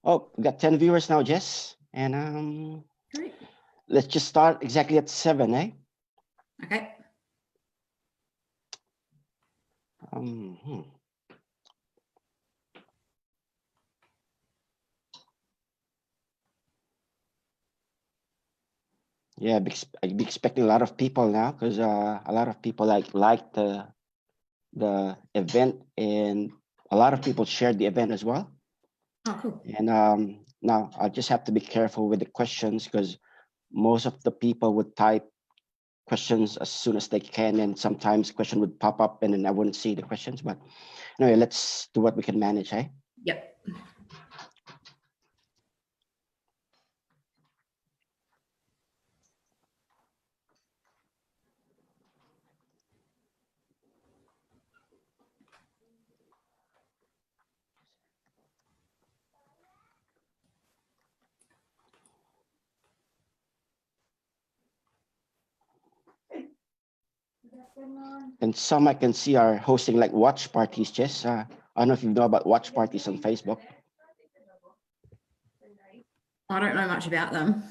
Oh, we got 10 viewers now, Jess. And Great. let's just start exactly at 7, eh? Okay. Yeah, I'd be expecting a lot of people now because a lot of people like the event, and a lot of people shared the event as well. Oh, cool. And now I just have to be careful with the questions because most of the people would type questions as soon as they can, and sometimes question would pop up and then I wouldn't see the questions. But anyway, let's do what we can manage, eh? Yep. And some I can see are hosting like watch parties, Jess. I don't know if you know about watch parties on Facebook. I don't know much about them.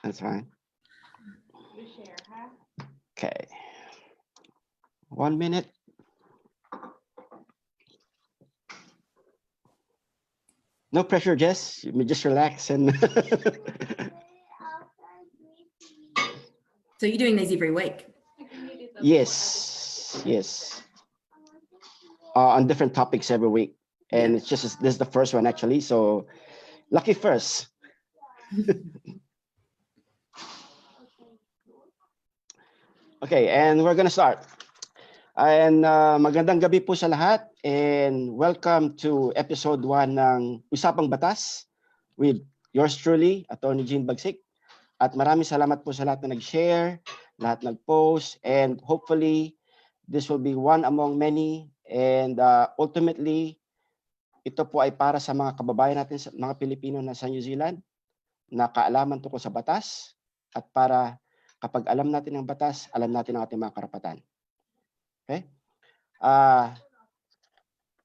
That's fine. Okay. 1 minute. No pressure, Jess. You may just relax and. So you're doing these every week? Yes. On different topics every week, and Yeah. it's just this is the first one actually. So lucky first. Okay, and we're gonna start. And magandang gabi po sa lahat, and welcome to episode 1 ng Usapang Batas with yours truly, Atty. Bagsic. At maraming salamat po sa lahat na nag-share, lahat nag-post, and hopefully this will be one among many, and ultimately ito po ay para sa mga kababayan natin, mga Pilipino na sa New Zealand na kaalaman tungkol sa batas, at para kapag alam natin ang batas, alam natin ang ating mga karapatan. Okay?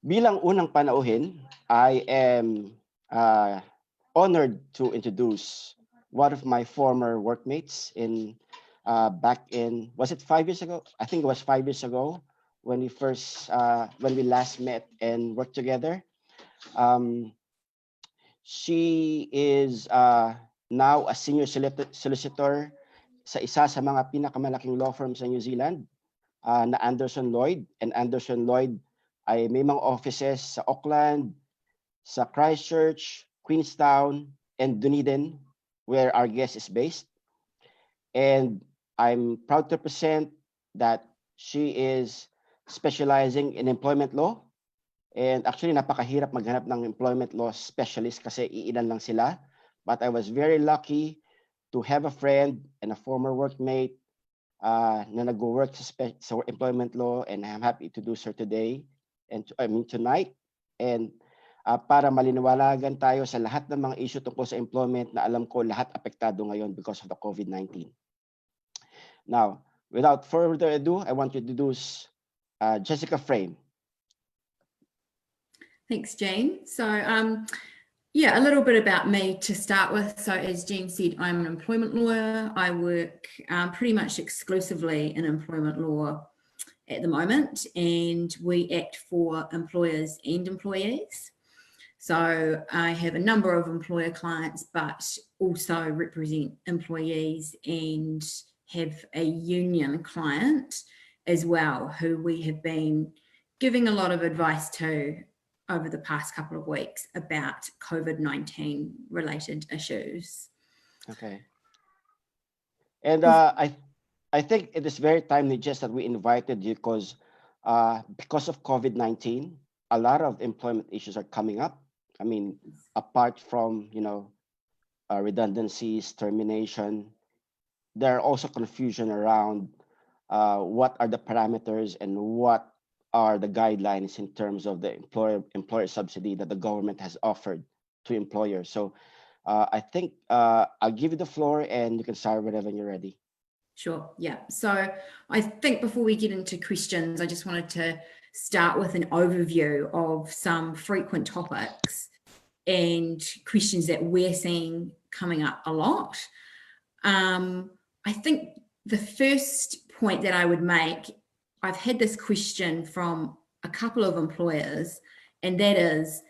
Bilang unang panauhin, I am honored to introduce one of my former workmates in back in, was it 5 years ago? I think it was 5 years ago when we last met and worked together. She is now a senior solicitor sa isa sa mga pinakamalaking law firm sa New Zealand, na Anderson Lloyd. And Anderson Lloyd ay may mga offices sa Auckland, sa Christchurch, Queenstown, and Dunedin, where our guest is based. And I'm proud to present that she is specializing in employment law. And actually, napakahirap maghanap ng employment law specialist kasi iilan lang sila. But I was very lucky to have a friend and a former workmate na nag-work sa employment law, and I'm happy to do so today, and tonight. And para malinawagan tayo sa lahat ng mga issue tungkol sa employment na alam ko lahat apektado ngayon because of the COVID-19. Now, without further ado, I want to introduce Jessica Frame. Thanks, Jean. So, yeah, a little bit about me to start with. So as Jean said, I'm an employment lawyer. I work pretty much exclusively in employment law at the moment, and we act for employers and employees. So I have a number of employer clients, but also represent employees and have a union client as well, who we have been giving a lot of advice to over the past couple of weeks about COVID-19 related issues. Okay. And I think it is very timely just that we invited you because of COVID-19, a lot of employment issues are coming up. I mean, apart from, redundancies, termination, there are also confusion around what are the parameters and what are the guidelines in terms of the employer subsidy that the government has offered to employers. So I think I'll give you the floor and you can start whenever you're ready. Sure, yeah. So I think before we get into questions, I just wanted to start with an overview of some frequent topics and questions that we're seeing coming up a lot. I think the first point that I would make, I've had this question from a couple of employers, and that is,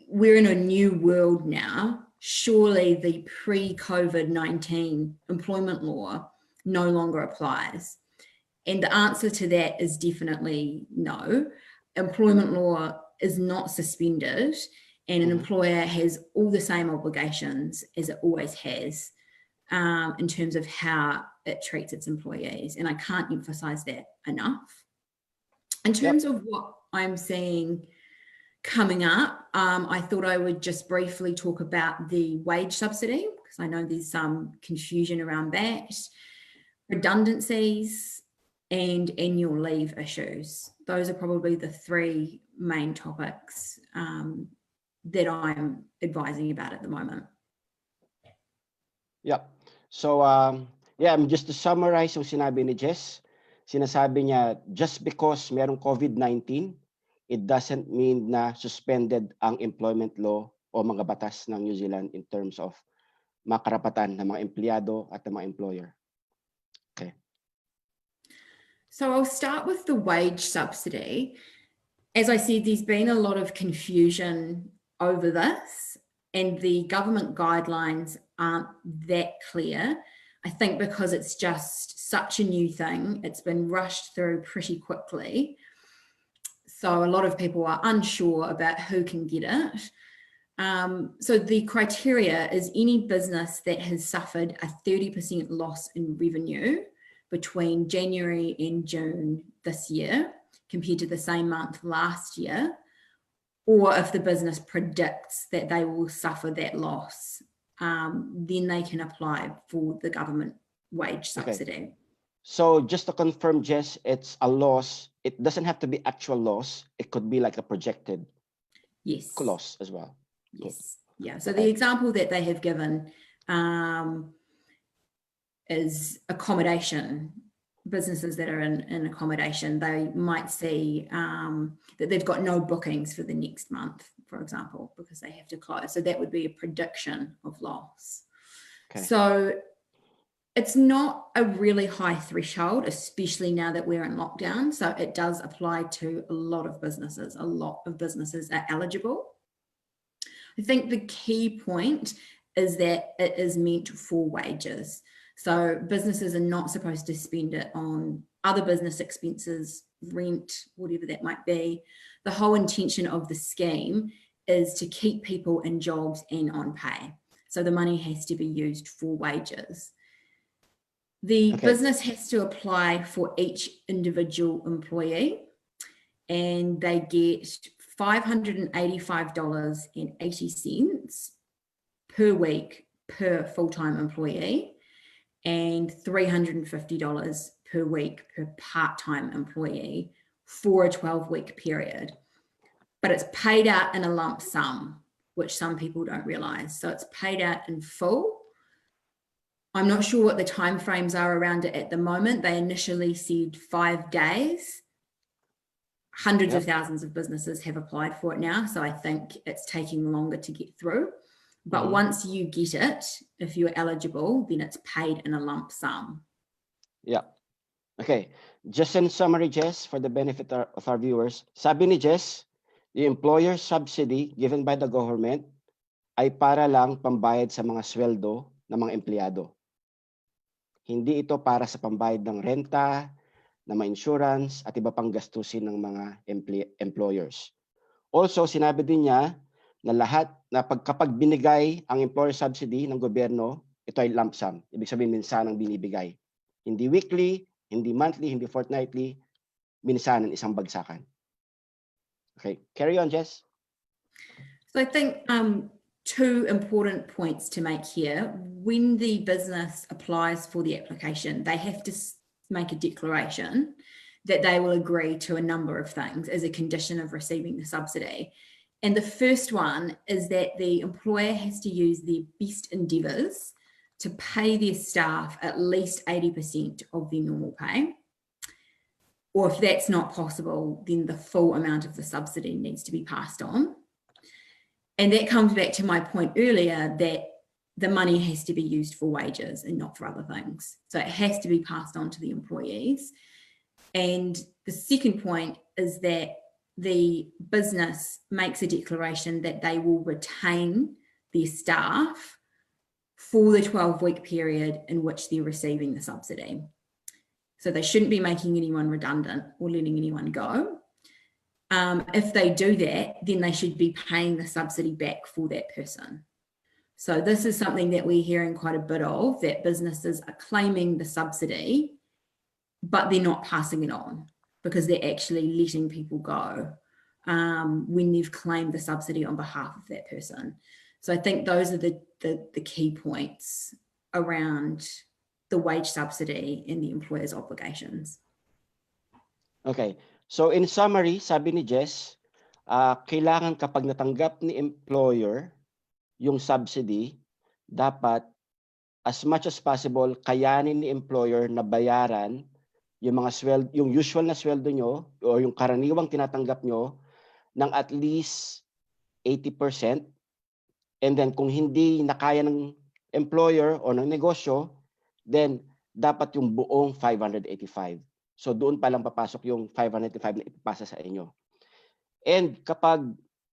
we're in a new world now. Surely the pre-COVID-19 employment law no longer applies. And the answer to that is definitely no. Employment law is not suspended, and an employer has all the same obligations as it always has in terms of how it treats its employees. And I can't emphasize that enough. In terms of what I'm seeing coming up, I thought I would just briefly talk about the wage subsidy, because I know there's some confusion around that, redundancies, and annual leave issues. Those are probably the three main topics that I'm advising about at the moment. Yeah. So, just to summarize yung sinabi ni Jess, sinasabi niya, just because merong COVID-19, it doesn't mean na suspended ang employment law o mga batas ng New Zealand in terms of mga karapatan ng mga empleyado at ng mga employer. Okay. So I'll start with the wage subsidy. As I said, there's been a lot of confusion over this, and the government guidelines aren't that clear. I think because it's just such a new thing, it's been rushed through pretty quickly. So a lot of people are unsure about who can get it. So the criteria is any business that has suffered a 30% loss in revenue between January and June this year compared to the same month last year, or if the business predicts that they will suffer that loss, then they can apply for the government wage subsidy. Okay. So just to confirm, Jess, it's a loss. It doesn't have to be actual loss. It could be like a projected loss as well. Yes. Yeah. So the example that they have given is accommodation. Businesses that are in accommodation, they might see that they've got no bookings for the next month, for example, because they have to close. So that would be a prediction of loss. Okay. So it's not a really high threshold, especially now that we're in lockdown. So it does apply to a lot of businesses. A lot of businesses are eligible. I think the key point is that it is meant for wages. So businesses are not supposed to spend it on other business expenses, rent, whatever that might be. The whole intention of the scheme is to keep people in jobs and on pay. So the money has to be used for wages. The business has to apply for each individual employee, and they get $585.80 per week per full-time employee, and $350 per week per part-time employee for a 12-week period. But it's paid out in a lump sum, which some people don't realise. So it's paid out in full. I'm not sure what the timeframes are around it at the moment. They initially said 5 days. Hundreds of thousands of businesses have applied for it now, so I think it's taking longer to get through. But once you get it, if you're eligible, then it's paid in a lump sum. Yeah. Okay. Just in summary, Jess, for the benefit of our viewers, sabi ni Jess, the employer subsidy given by the government ay para lang pambayad sa mga sweldo ng mga empleyado. Hindi ito para sa pambayad ng renta, ng mga insurance, at iba pang gastusin ng mga employers. Also, sinabi din niya na lahat na kapag binigay ang employer subsidy ng gobyerno, ito ay lump sum. Ibig sabihin, minsan ang binibigay. Hindi weekly, hindi monthly, hindi fortnightly, minsan isang bagsakan. Okay, carry on, Jess. So I think two important points to make here. When the business applies for the application, they have to make a declaration that they will agree to a number of things as a condition of receiving the subsidy. And the first one is that the employer has to use their best endeavours to pay their staff at least 80% of their normal pay. or if that's not possible, then the full amount of the subsidy needs to be passed on. And that comes back to my point earlier that the money has to be used for wages and not for other things. So it has to be passed on to the employees. And the second point is that the business makes a declaration that they will retain their staff for the 12-week period in which they're receiving the subsidy. So they shouldn't be making anyone redundant or letting anyone go. If they do that, then they should be paying the subsidy back for that person. So this is something that we're hearing quite a bit of, that businesses are claiming the subsidy, but they're not passing it on because they're actually letting people go when they've claimed the subsidy on behalf of that person. So I think those are the key points around the wage subsidy and the employer's obligations. Okay. So in summary, sabi ni Jess, kailangan kapag natanggap ni employer yung subsidy, dapat as much as possible kayanin ni employer na bayaran yung mga sweldo, yung usual na sweldo nyo o yung karaniwang tinatanggap nyo ng at least 80%. And then kung hindi nakaya ng employer o ng negosyo, then dapat yung buong 585. So doon pa lang papasok yung 585 na ipapasa sa inyo. And kapag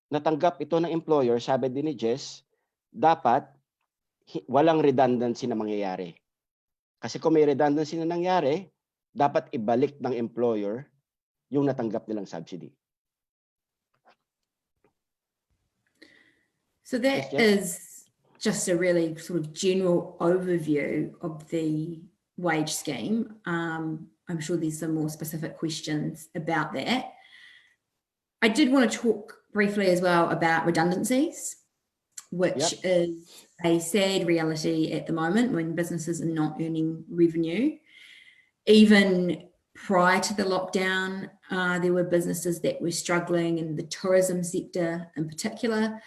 natanggap ito ng employer, sabi din ni Jess, dapat walang redundancy na mangyayari. Kasi kung may redundancy na nangyari, dapat ibalik ng employer yung natanggap nilang subsidy. So that is just a really sort of general overview of the wage scheme. I'm sure there's some more specific questions about that. I did want to talk briefly as well about redundancies, which is a sad reality at the moment when businesses are not earning revenue. Even prior to the lockdown, there were businesses that were struggling in the tourism sector in particular.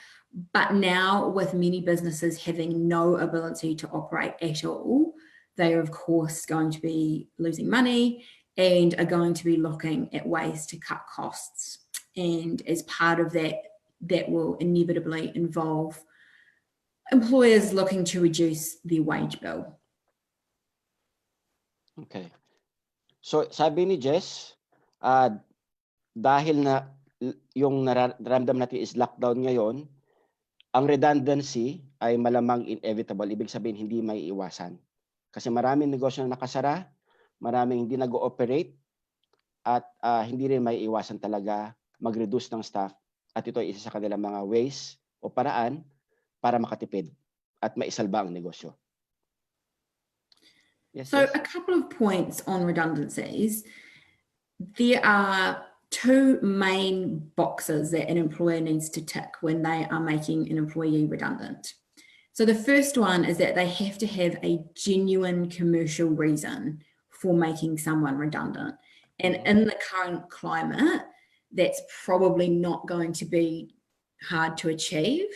But now, with many businesses having no ability to operate at all, they are, of course, going to be losing money and are going to be looking at ways to cut costs. And as part of that, that will inevitably involve employers looking to reduce their wage bill. Okay. So, sabi ni Jess, dahil na yung nararamdam natin is lockdown ngayon, ang redundancy ay malamang inevitable. Ibig sabihin, hindi may iwasan. Kasi maraming negosyo na nakasara, maraming hindi nag-ooperate, at hindi rin may iwasan talaga mag-reduce ng staff. At ito ay isa sa kanilang mga ways o paraan para makatipid at maisalba ang negosyo. Yes, so yes. A couple of points on redundancies. There are two main boxes that an employer needs to tick when they are making an employee redundant. So the first one is that they have to have a genuine commercial reason for making someone redundant. And in the current climate, that's probably not going to be hard to achieve.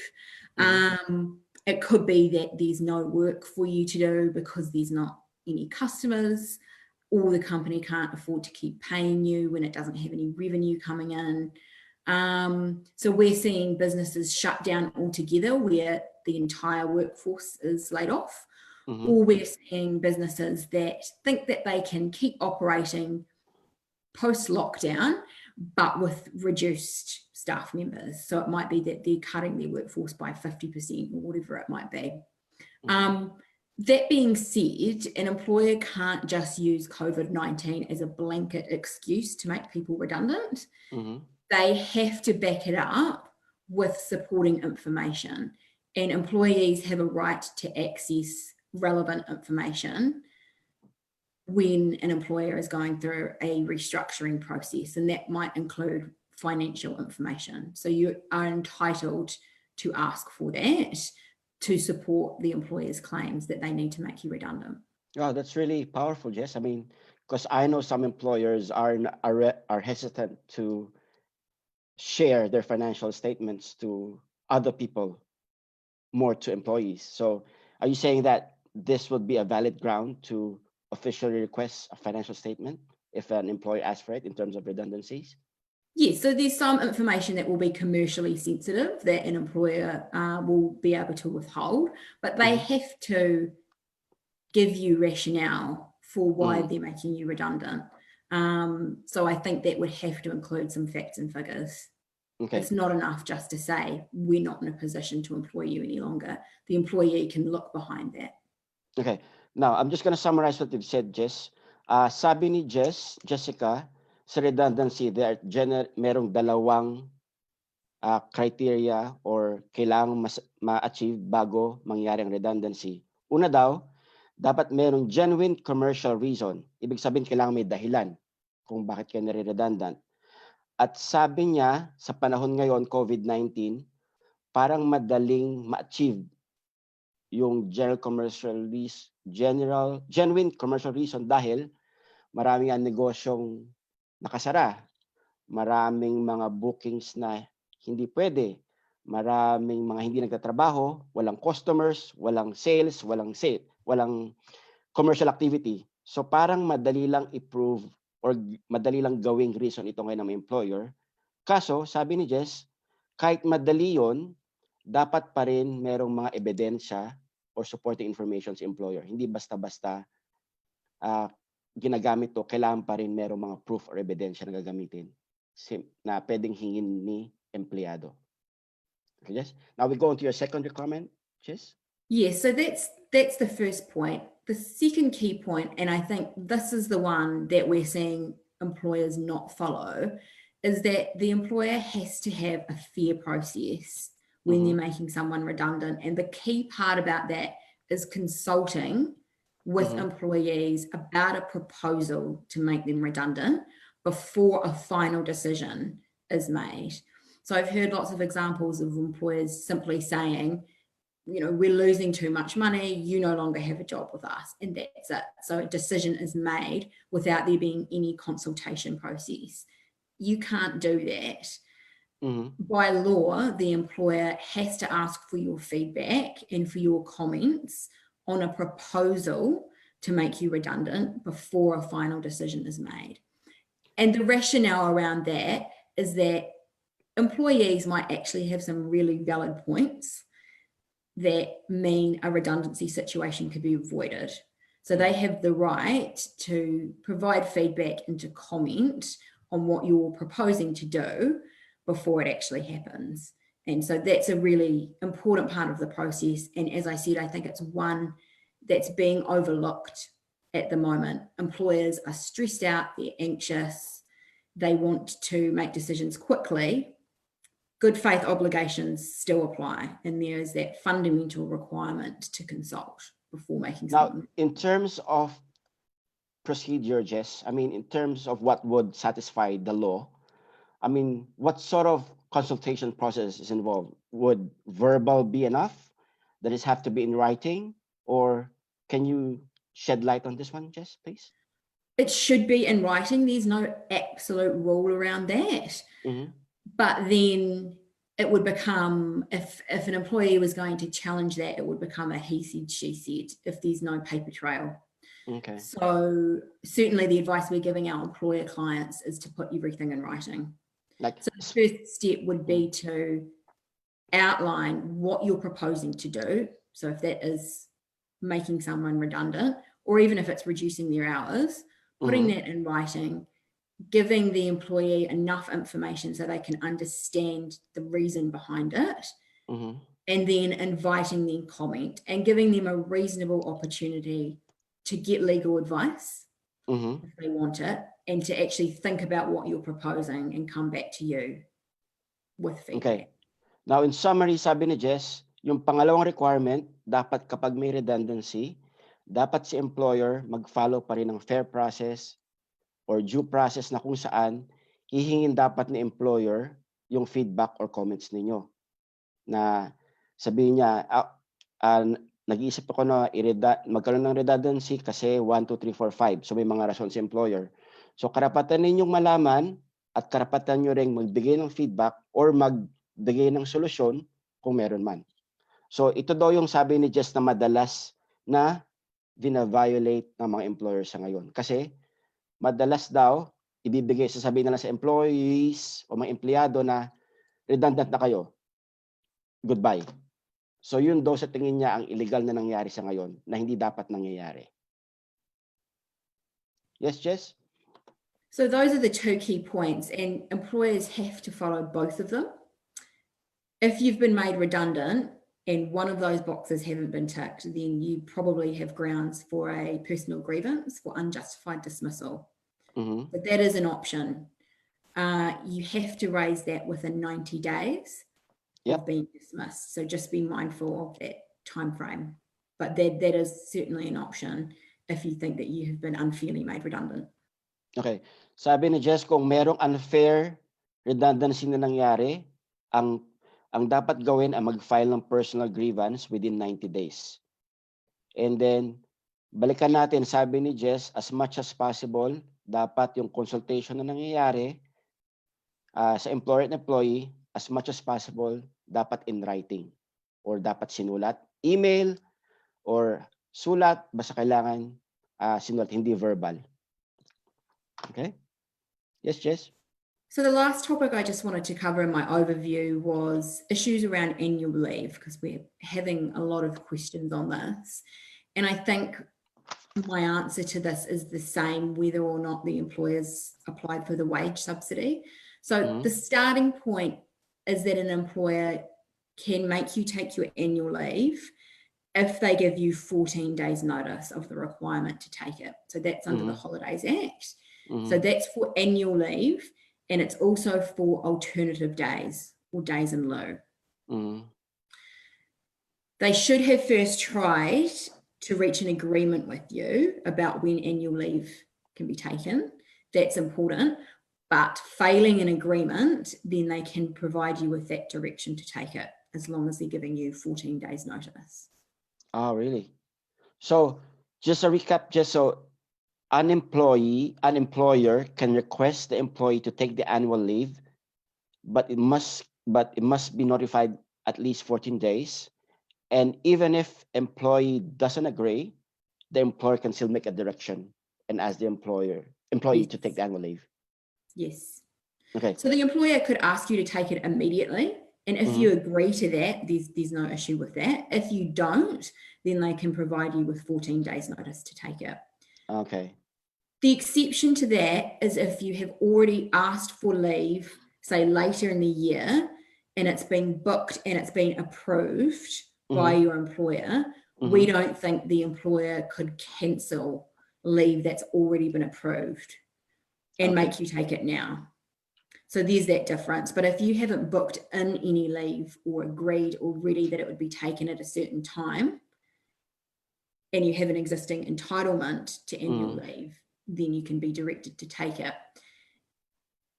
It could be that there's no work for you to do because there's not any customers, or the company can't afford to keep paying you when it doesn't have any revenue coming in. So we're seeing businesses shut down altogether where the entire workforce is laid off, or we're seeing businesses that think that they can keep operating post-lockdown, but with reduced staff members. So it might be that they're cutting their workforce by 50% or whatever it might be. That being said, an employer can't just use COVID-19 as a blanket excuse to make people redundant. They have to back it up with supporting information, and employees have a right to access relevant information when an employer is going through a restructuring process, and that might include financial information. So you are entitled to ask for that to support the employer's claims that they need to make you redundant. Oh, that's really powerful, Jess. I mean, because I know some employers are hesitant to share their financial statements to other people, more to employees. So are you saying that this would be a valid ground to officially request a financial statement? if an employer asks for it in terms of redundancies? Yes, so there's some information that will be commercially sensitive that an employer will be able to withhold, but they have to give you rationale for why they're making you redundant. So I think that would have to include some facts and figures. Okay. It's not enough just to say we're not in a position to employ you any longer. The employee can look behind that. Okay. Now, I'm just going to summarize what you've said, Jess. Sabi ni Jessica, sa redundancy, merong dalawang criteria or kailangang ma-achieve bago mangyari ang redundancy. Una daw, dapat merong genuine commercial reason. Ibig sabihin, kailangan may dahilan kung bakit kayo nare-redundant. At sabi niya, sa panahon ngayon, COVID-19, parang madaling ma-achieve yung genuine commercial reason dahil maraming ang negosyong nakasara, maraming mga bookings na hindi pwede, maraming mga hindi nagtatrabaho, walang customers, walang sales, walang commercial activity. So parang madali lang i-prove or madali lang gawing reason ito ngayon ng employer. Kaso, sabi ni Jess, kahit madali yon, dapat pa rin merong mga ebidensya or supporting information sa employer. Hindi basta-basta ginagamit to, kailangan pa rin merong mga proof or ebidensya na gagamitin na pwedeng hingin ni empleyado. Okay, Jess? Now we go on to your second requirement, Jess? Yes, so that's the first point. The second key point, and I think this is the one that we're seeing employers not follow, is that the employer has to have a fair process when they're making someone redundant. And the key part about that is consulting with employees about a proposal to make them redundant before a final decision is made. So I've heard lots of examples of employers simply saying, you know, we're losing too much money, you no longer have a job with us, and that's it. So a decision is made without there being any consultation process. You can't do that. By law, the employer has to ask for your feedback and for your comments on a proposal to make you redundant before a final decision is made. And the rationale around that is that employees might actually have some really valid points that mean a redundancy situation could be avoided. So they have the right to provide feedback and to comment on what you're proposing to do before it actually happens. And so that's a really important part of the process. And as I said, I think it's one that's being overlooked at the moment. Employers are stressed out, they're anxious, they want to make decisions quickly. Good faith obligations still apply, and there is that fundamental requirement to consult before making something. Now, in terms of procedure, Jess, I mean, in terms of what would satisfy the law, I mean, what sort of consultation process is involved? Would verbal be enough? Does it have to be in writing? Or can you shed light on this one, Jess, please? It should be in writing. There's no absolute rule around that. But then it would become, if an employee was going to challenge that, it would become a he said, she said, if there's no paper trail. Okay. So certainly the advice we're giving our employer clients is to put everything in writing. So the first step would be to outline what you're proposing to do. So if that is making someone redundant, or even if it's reducing their hours, putting that in writing, giving the employee enough information so they can understand the reason behind it, and then inviting them comment and giving them a reasonable opportunity to get legal advice if they want it, and to actually think about what you're proposing and come back to you with feedback. Okay. Now, in summary, sabi ni Jess, yung pangalawang requirement, dapat kapag may redundancy, dapat si employer mag-follow pa rin ng fair process or due process na kung saan hihingin dapat ni employer yung feedback or comments ninyo. Na sabihin niya, nag-iisip ako na magkaroon ng redundancy kasi 1, 2, 3, 4, 5. So may mga rason si employer. So karapatan ninyong malaman at karapatan nyo rin magbigay ng feedback or magbigay ng solusyon kung meron man. So ito daw yung sabi ni Jess na madalas na vina-violate ng mga employers sa ngayon. Kasi madalas daw, sasabihin nila sa employees o mga empleyado na redundant na kayo. Goodbye. So yun daw sa tingin niya ang illegal na nangyari sa ngayon na hindi dapat nangyayari. Yes, Jess? So those are the two key points, and employers have to follow both of them. If you've been made redundant and one of those boxes haven't been ticked, then you probably have grounds for a personal grievance for unjustified dismissal. Mm-hmm. But that is an option. You have to raise that within 90 days of being dismissed. So just be mindful of that time frame. But that is certainly an option if you think that you have been unfairly made redundant. Okay. Sabi ni Jess, kung merong unfair redundancy na nangyari, ang dapat gawin ay mag-file ng personal grievance within 90 days. And then, balikan natin, sabi ni Jess, as much as possible, dapat yung consultation na nangyayari sa employer and employee, as much as possible, dapat in writing or dapat sinulat, email or sulat, basta kailangan sinulat, hindi verbal. Okay? Yes, Jess? So the last topic I just wanted to cover in my overview was issues around annual leave, because we're having a lot of questions on this. And I think my answer to this is the same whether or not the employers applied for the wage subsidy. So the starting point is that an employer can make you take your annual leave if they give you 14 days notice of the requirement to take it. So that's under the Holidays Act. So that's for annual leave, and it's also for alternative days or days in lieu. They should have first tried to reach an agreement with you about when annual leave can be taken. That's important. But failing an agreement, then they can provide you with that direction to take it, as long as they're giving you 14 days notice. Oh, really? So just a recap, just so an employer can request the employee to take the annual leave, but it must be notified at least 14 days. And even if employee doesn't agree, the employer can still make a direction and ask the employee to take the annual leave. Yes. Okay. So the employer could ask you to take it immediately. And if you agree to that, there's no issue with that. If you don't, then they can provide you with 14 days notice to take it. Okay. The exception to that is if you have already asked for leave, say later in the year, and it's been booked and it's been approved by your employer, we don't think the employer could cancel leave that's already been approved and make you take it now. So there's that difference. But if you haven't booked in any leave or agreed already that it would be taken at a certain time, and you have an existing entitlement to annual leave, then you can be directed to take it.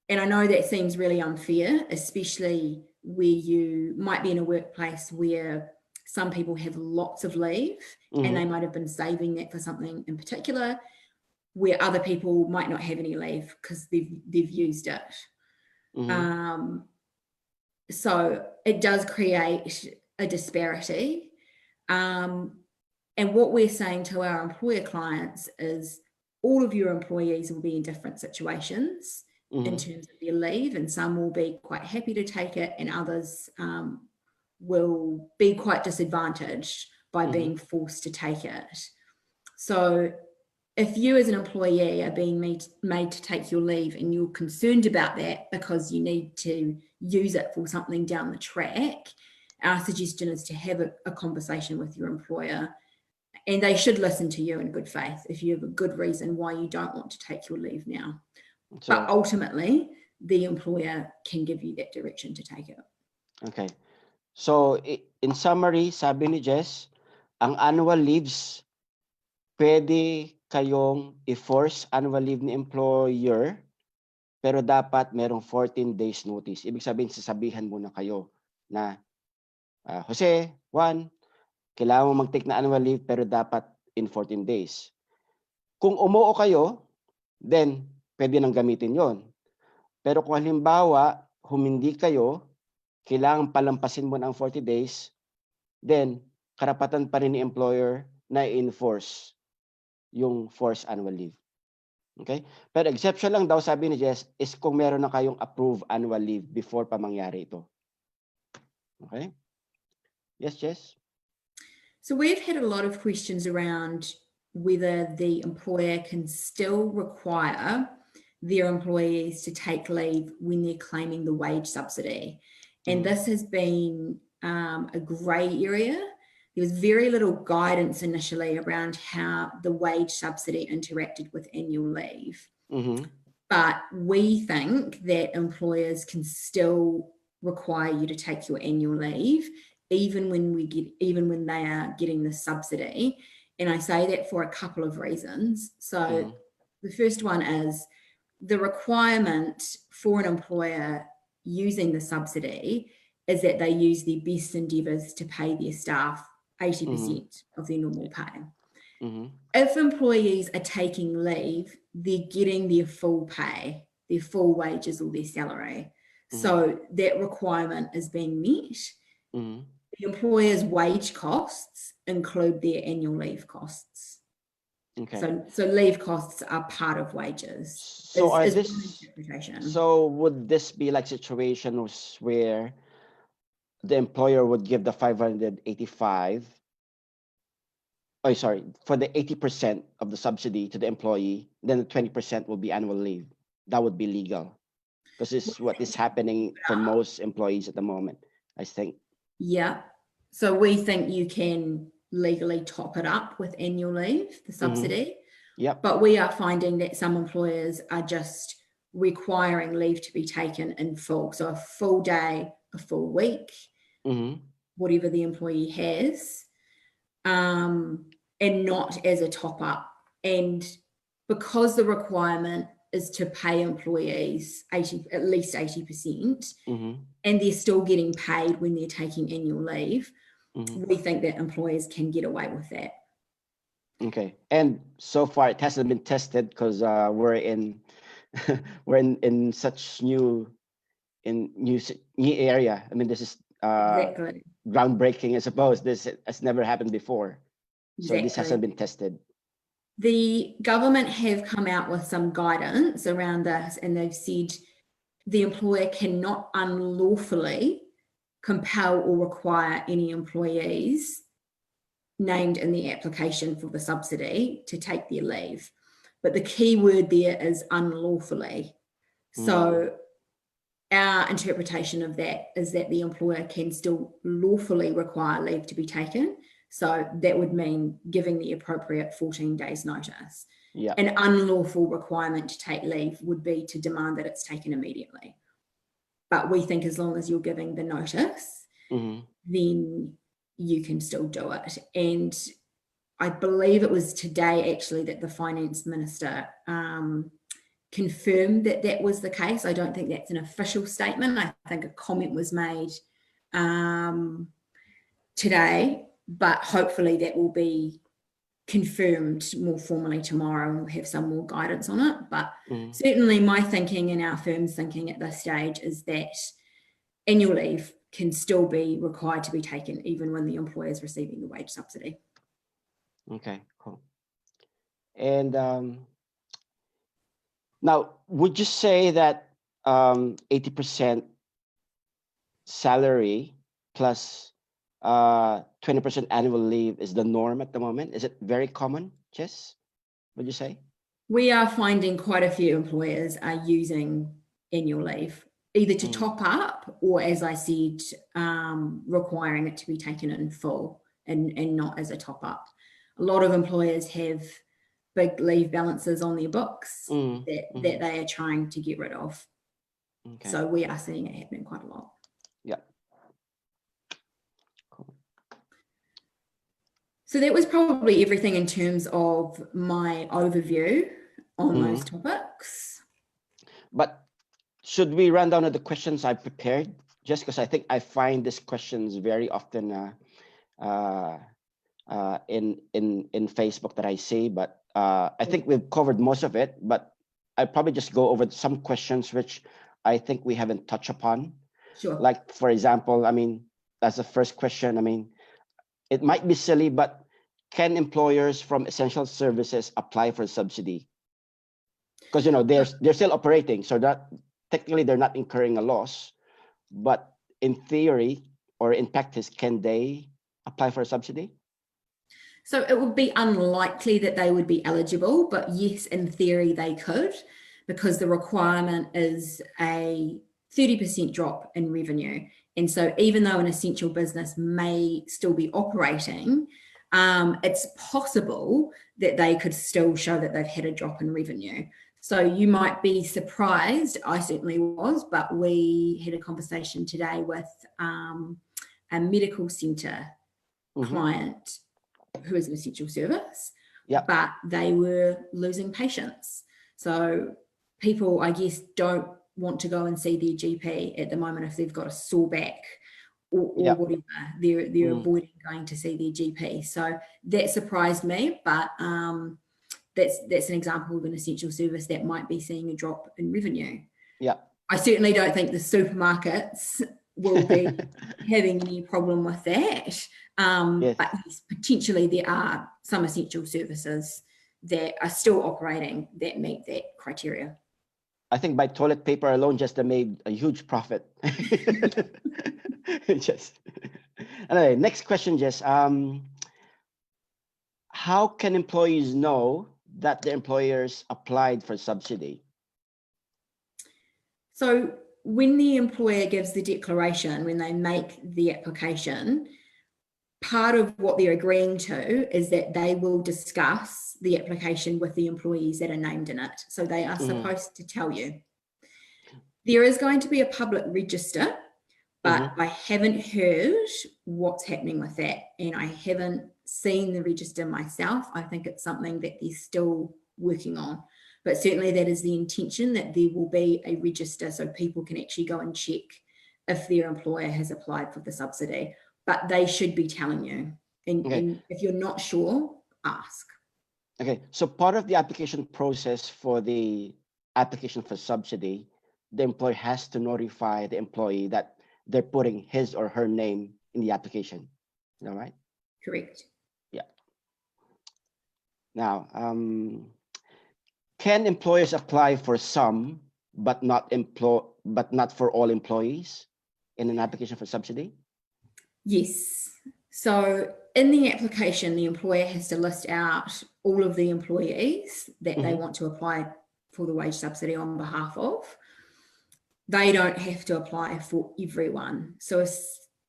And I know that seems really unfair, especially where you might be in a workplace where some people have lots of leave and they might have been saving that for something in particular, where other people might not have any leave because they've used it. So it does create a disparity. And what we're saying to our employer clients is all of your employees will be in different situations in terms of their leave, and some will be quite happy to take it and others will be quite disadvantaged by being forced to take it. So if you as an employee are being made to take your leave and you're concerned about that because you need to use it for something down the track, our suggestion is to have a conversation with your employer, and they should listen to you in good faith if you have a good reason why you don't want to take your leave now. So, but ultimately, the employer can give you that direction to take it. Okay. So, in summary, sabi ni Jess, ang annual leaves, pwede kayong i-force annual leave ni employer, pero dapat merong 14 days notice. Ibig sabihin, sasabihan muna kayo na, Jose, Juan, kailangan mo mag-take na annual leave, pero dapat in 14 days. Kung umuo kayo, then pwede nang gamitin yon. Pero kung halimbawa, humindi kayo, kailangan palampasin mo ng 40 days, then karapatan pa rin ni employer na i-enforce yung forced annual leave. Okay? Pero exception lang daw, sabi ni Jess, is kung meron na kayong approved annual leave before pa mangyari ito. Okay? Yes, Jess? So we've had a lot of questions around whether the employer can still require their employees to take leave when they're claiming the wage subsidy. And this has been a grey area. There was very little guidance initially around how the wage subsidy interacted with annual leave. But we think that employers can still require you to take your annual leave, even when they are getting the subsidy. And I say that for a couple of reasons. So the first one is the requirement for an employer using the subsidy is that they use their best endeavours to pay their staff 80% of their normal pay. If employees are taking leave, they're getting their full pay, their full wages or their salary. So that requirement is being met. The employer's wage costs include their annual leave costs. Okay. So leave costs are part of wages. So would this be like situations where the employer would give the 585, for the 80% of the subsidy to the employee, then the 20% will be annual leave? That would be legal, because this is what is happening for most employees at the moment, I think. Yeah. So we think you can legally top it up with annual leave, the subsidy. Yep. But we are finding that some employers are just requiring leave to be taken in full. So a full day, a full week, whatever the employee has, and not as a top up. And because the requirement is to pay employees at least 80%, and they're still getting paid when they're taking annual leave, we think that employers can get away with that. Okay, and so far it hasn't been tested because we're in we're in such new area. I mean, this is Exactly. groundbreaking, I suppose. This has never happened before, so this Exactly. hasn't been tested. The government have come out with some guidance around this, and they've said the employer cannot unlawfully compel or require any employees named in the application for the subsidy to take their leave. But the key word there is unlawfully. So our interpretation of that is that the employer can still lawfully require leave to be taken. So that would mean giving the appropriate 14 days notice. Yeah. An unlawful requirement to take leave would be to demand that it's taken immediately. But we think as long as you're giving the notice, then you can still do it. And I believe it was today actually that the finance minister confirmed that that was the case. I don't think that's an official statement. I think a comment was made today, but hopefully that will be confirmed more formally tomorrow and we'll have some more guidance on it. But certainly my thinking and our firm's thinking at this stage is that annual leave can still be required to be taken even when the employer is receiving the wage subsidy. Okay, cool. And now, would you say that 80% salary plus 20% annual leave is the norm at the moment? Is it very common, Jess? Would you say? We are finding quite a few employers are using annual leave, either to top up or, as I said, requiring it to be taken in full and not as a top up. A lot of employers have big leave balances on their books that they are trying to get rid of. Okay. So we are seeing it happening quite a lot. Yeah. Cool. So that was probably everything in terms of my overview on those topics. But should we run down to the questions I prepared? Just because I think I find these questions very often in Facebook that I see, but I think we've covered most of it, but I probably just go over some questions which I think we haven't touched upon. Sure. Like, for example, I mean, that's the first question. I mean, it might be silly, but can employers from essential services apply for subsidy? Because they're still operating, so that technically they're not incurring a loss, but in theory or in practice, can they apply for a subsidy? So it would be unlikely that they would be eligible, but yes, in theory they could, because the requirement is a 30% drop in revenue. And so even though an essential business may still be operating, it's possible that they could still show that they've had a drop in revenue. So you might be surprised, I certainly was, but we had a conversation today with a medical centre client who is an essential service, but they were losing patients. So people, I guess, don't want to go and see their GP at the moment if they've got a sore back or whatever. They're avoiding going to see their GP. So that surprised me, but that's an example of an essential service that might be seeing a drop in revenue. Yeah. I certainly don't think the supermarkets will be having any problem with that. Yes. But yes, potentially there are some essential services that are still operating that meet that criteria. I think by toilet paper alone, just they made a huge profit. Anyway, next question, Jess. How can employees know that the employers applied for subsidy? So when the employer gives the declaration, when they make the application, part of what they're agreeing to is that they will discuss the application with the employees that are named in it. So they are supposed to tell you. There is going to be a public register, but I haven't heard what's happening with that. And I haven't seen the register myself. I think it's something that they're still working on. But certainly that is the intention, that there will be a register so people can actually go and check if their employer has applied for the subsidy. But they should be telling you. And if you're not sure, ask. Okay, so part of the application process for the application for subsidy, the employer has to notify the employee that they're putting his or her name in the application. Is that right? Correct. Yeah. Now, can employers apply for some, but not for all employees in an application for subsidy? Yes. So in the application, the employer has to list out all of the employees that they want to apply for the wage subsidy on behalf of. They don't have to apply for everyone. So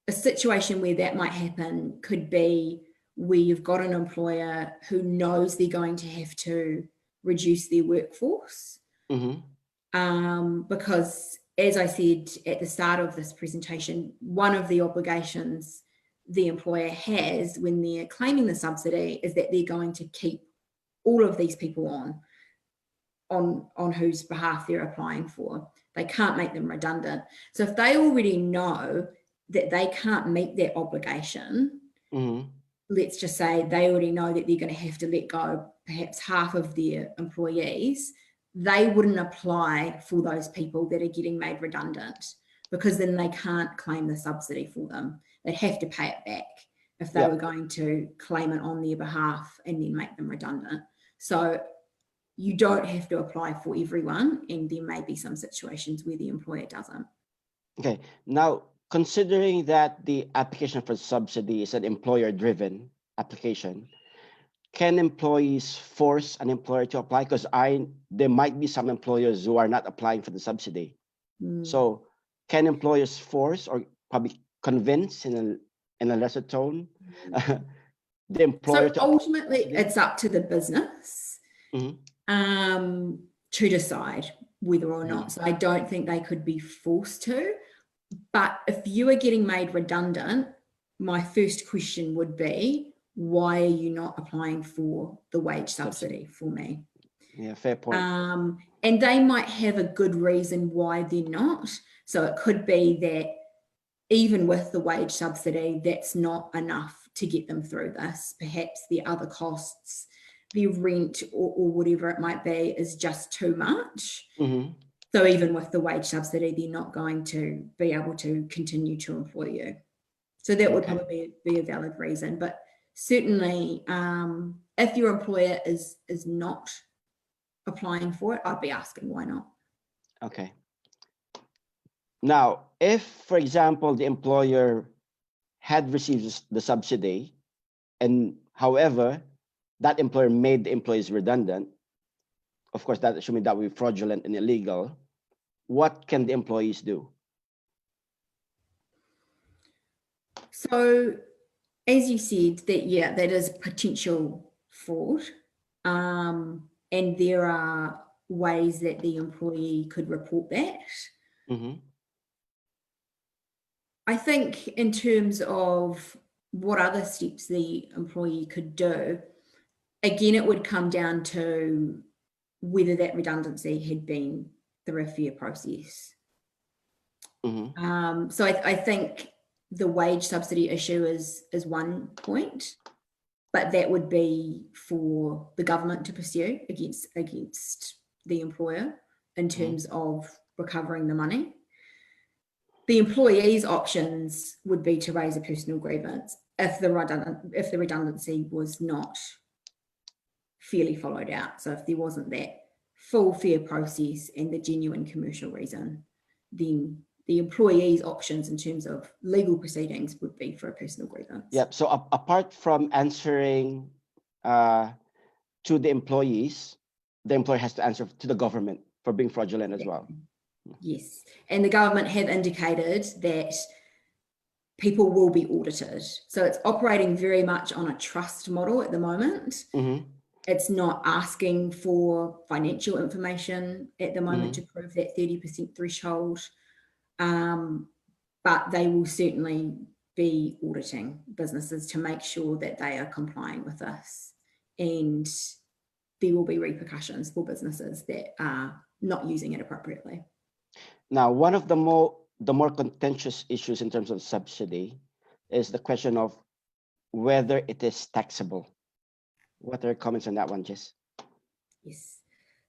a situation where that might happen could be where you've got an employer who knows they're going to have to reduce their workforce. Because as I said at the start of this presentation, one of the obligations the employer has when they're claiming the subsidy is that they're going to keep all of these people on whose behalf they're applying for. They can't make them redundant. So if they already know that they can't meet that obligation, let's just say they already know that they're going to have to let go perhaps half of their employees, they wouldn't apply for those people that are getting made redundant, because then they can't claim the subsidy for them. They'd have to pay it back if they were going to claim it on their behalf and then make them redundant. So you don't have to apply for everyone, and there may be some situations where the employer doesn't. Okay, now considering that the application for subsidy is an employer-driven application, can employees force an employer to apply? Because there might be some employers who are not applying for the subsidy. So can employers force or probably convince in a lesser tone the employer to ultimately it's up to the business to decide whether or not. So I don't think they could be forced to. But if you are getting made redundant, my first question would be, why are you not applying for the wage subsidy for me? Yeah, fair point. And they might have a good reason why they're not. So it could be that even with the wage subsidy, that's not enough to get them through this. Perhaps the other costs, the rent or whatever it might be is just too much. So even with the wage subsidy, they're not going to be able to continue to employ you. So that would probably be a valid reason. But certainly, if your employer is not applying for it, I'd be asking why not. Okay. Now, if, for example, the employer had received the subsidy, and however, that employer made the employees redundant, of course, that assuming that would be fraudulent and illegal, what can the employees do? So, as you said, that is potential fraud. And there are ways that the employee could report that. Mm-hmm. I think in terms of what other steps the employee could do, again, it would come down to whether that redundancy had been through a fair process. Mm-hmm. So I think the wage subsidy issue is one point, but that would be for the government to pursue against the employer in terms of recovering the money. The employee's options would be to raise a personal grievance if the redundancy was not fairly followed out. So if there wasn't that full fair process and the genuine commercial reason, then the employee's options in terms of legal proceedings would be for a personal grievance. Yep. So apart from answering to the employees, the employer has to answer to the government for being fraudulent as well. Yes. And the government have indicated that people will be audited. So it's operating very much on a trust model at the moment. Mm-hmm. It's not asking for financial information at the moment to prove that 30% threshold. But they will certainly be auditing businesses to make sure that they are complying with this. And there will be repercussions for businesses that are not using it appropriately. Now, one of the more contentious issues in terms of subsidy is the question of whether it is taxable. What are your comments on that one, Jess? Yes.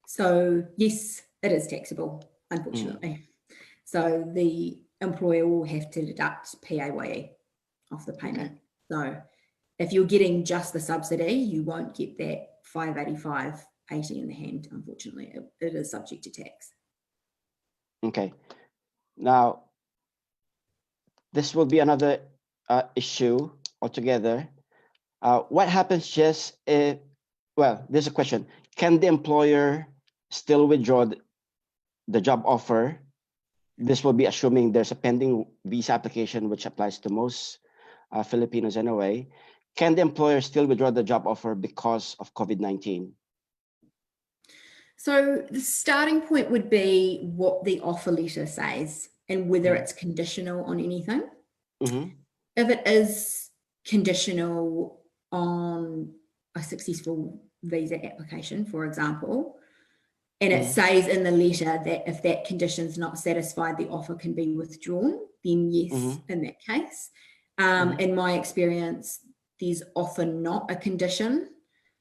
So yes, it is taxable, unfortunately. So the employer will have to deduct PAYE off the payment. Okay. So if you're getting just the subsidy, you won't get that $585.80 in the hand, unfortunately. It is subject to tax. Okay. Now, this will be another issue altogether. What happens, Jess, if, well, there's a question. Can the employer still withdraw the job offer? This will be assuming there's a pending visa application, which applies to most Filipinos anyway. Can the employer still withdraw the job offer because of COVID-19? So the starting point would be what the offer letter says and whether it's conditional on anything. If it is conditional on a successful visa application, for example, and it says in the letter that if that condition is not satisfied, the offer can be withdrawn, then yes, in that case. In my experience, there's often not a condition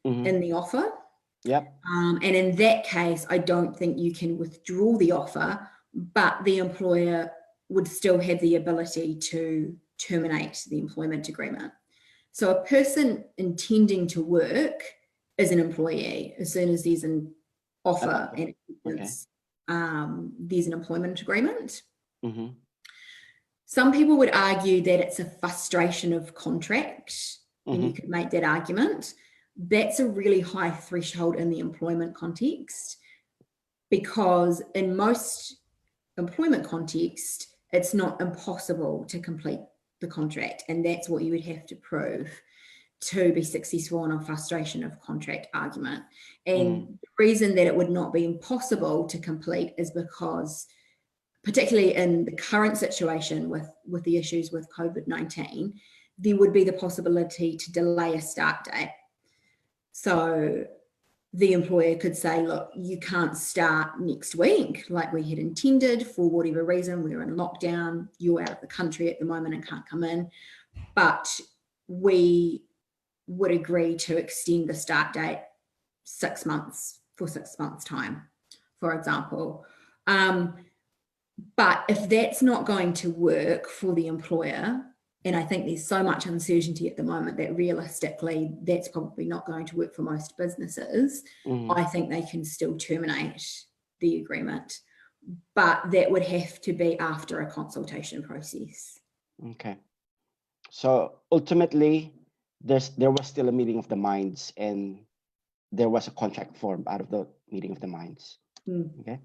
in the offer. Yep. And in that case, I don't think you can withdraw the offer, but the employer would still have the ability to terminate the employment agreement. So a person intending to work is an employee. As soon as there's an offer and there's an employment agreement. Some people would argue that it's a frustration of contract, and you could make that argument. That's a really high threshold in the employment context, because in most employment context, it's not impossible to complete the contract, and that's what you would have to prove to be successful on a frustration of contract argument. And the reason that it would not be impossible to complete is because, particularly in the current situation with the issues with COVID-19, there would be the possibility to delay a start date. So the employer could say, look, you can't start next week like we had intended for whatever reason. We're in lockdown, you're out of the country at the moment and can't come in, but we would agree to extend the start date 6 months for 6 months time, for example. But if that's not going to work for the employer, And I think there's so much uncertainty at the moment that realistically, that's probably not going to work for most businesses. I think they can still terminate the agreement, but that would have to be after a consultation process. Okay. So ultimately, there was still a meeting of the minds, and there was a contract formed out of the meeting of the minds. Okay.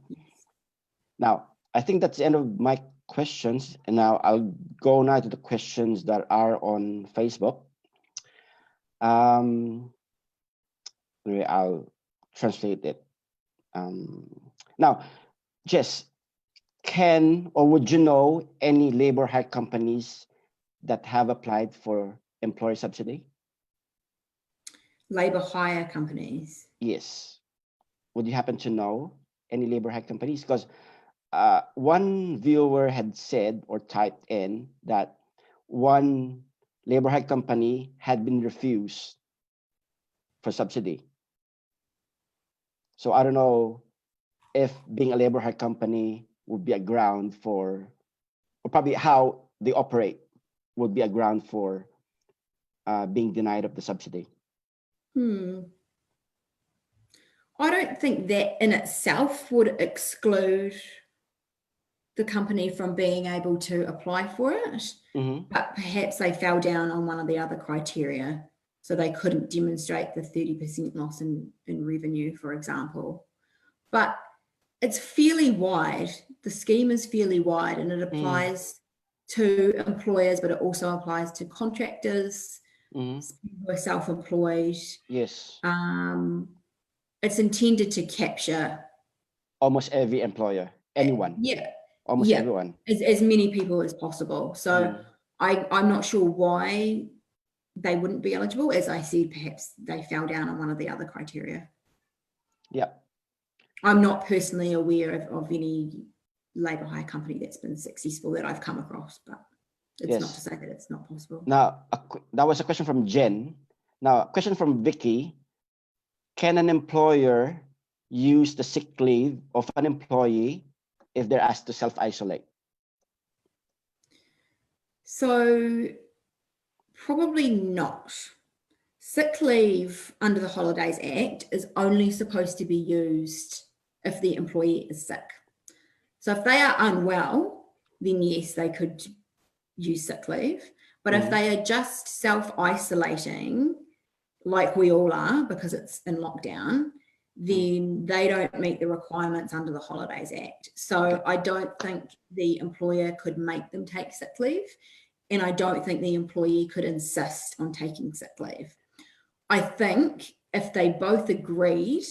Now, I think that's the end of my questions, and now I'll go now to the questions that are on Facebook. Anyway, I'll translate it. Now, Jess, can or would you know any labor hire companies that have applied for employer subsidy? Labor hire companies. Yes. Would you happen to know any labor hire companies? Because one viewer had said or typed in that one labor hire company had been refused for subsidy. So I don't know if being a labor hire company would be a ground for, or probably how they operate would be a ground for being denied of the subsidy. I don't think that in itself would exclude the company from being able to apply for it, but perhaps they fell down on one of the other criteria. So they couldn't demonstrate the 30% loss in revenue, for example. But it's fairly wide. The scheme is fairly wide, and it applies to employers, but it also applies to contractors who are self-employed. Yes. It's intended to capture almost every employer, anyone. Almost everyone. As many people as possible. So I'm not sure why they wouldn't be eligible. As I said, perhaps they fell down on one of the other criteria. Yeah. I'm not personally aware of any labour hire company that's been successful that I've come across, but it's not to say that it's not possible. Now, that was a question from Jen. Now, a question from Vicky. Can an employer use the sick leave of an employee if they're asked to self-isolate? So, probably not. Sick leave under the Holidays Act is only supposed to be used if the employee is sick. So if they are unwell, then yes, they could use sick leave. But if they are just self-isolating, like we all are because it's in lockdown, then they don't meet the requirements under the Holidays Act. So I don't think the employer could make them take sick leave, and I don't think the employee could insist on taking sick leave. I think if they both agreed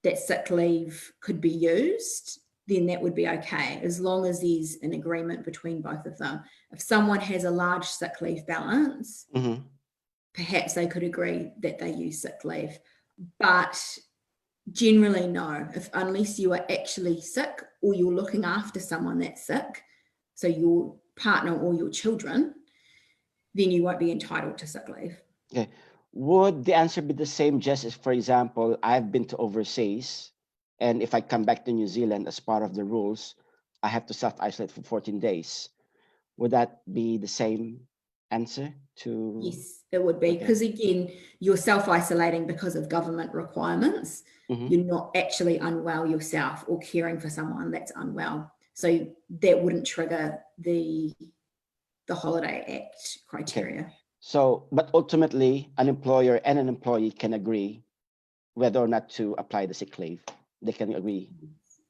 that sick leave could be used, then that would be okay, as long as there's an agreement between both of them. If someone has a large sick leave balance, perhaps they could agree that they use sick leave. But generally, no, unless you are actually sick or you're looking after someone that's sick, so your partner or your children, then you won't be entitled to sick leave. Okay. Would the answer be the same, just as, for example, I've been to overseas, and if I come back to New Zealand as part of the rules, I have to self-isolate for 14 days. Would that be the same answer to? Yes, it would be, because again, you're self-isolating because of government requirements. You're not actually unwell yourself or caring for someone that's unwell. So that wouldn't trigger the Holiday Act criteria. Okay. So, but ultimately, an employer and an employee can agree whether or not to apply the sick leave. They can agree.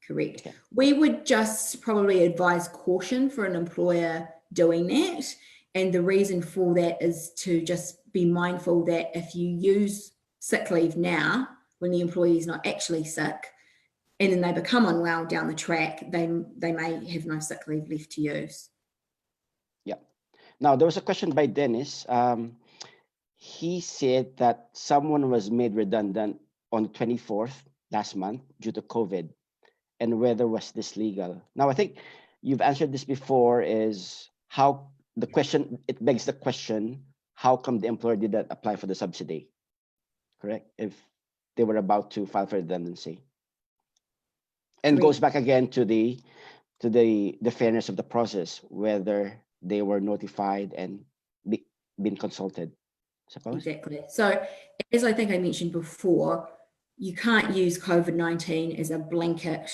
Correct. Okay. We would just probably advise caution for an employer doing that. And the reason for that is to just be mindful that if you use sick leave now, when the employee is not actually sick, and then they become unwell down the track, they may have no sick leave left to use. Yeah. Now, there was a question by Dennis. He said that someone was made redundant on the 24th last month due to COVID, and whether was this legal. Now, I think you've answered this before, is how the question, it begs the question, how come the employer did not apply for the subsidy, correct? If they were about to file for redundancy. And goes back again to the fairness of the process, whether they were notified and been consulted, suppose? Exactly. So as I think I mentioned before, you can't use COVID-19 as a blanket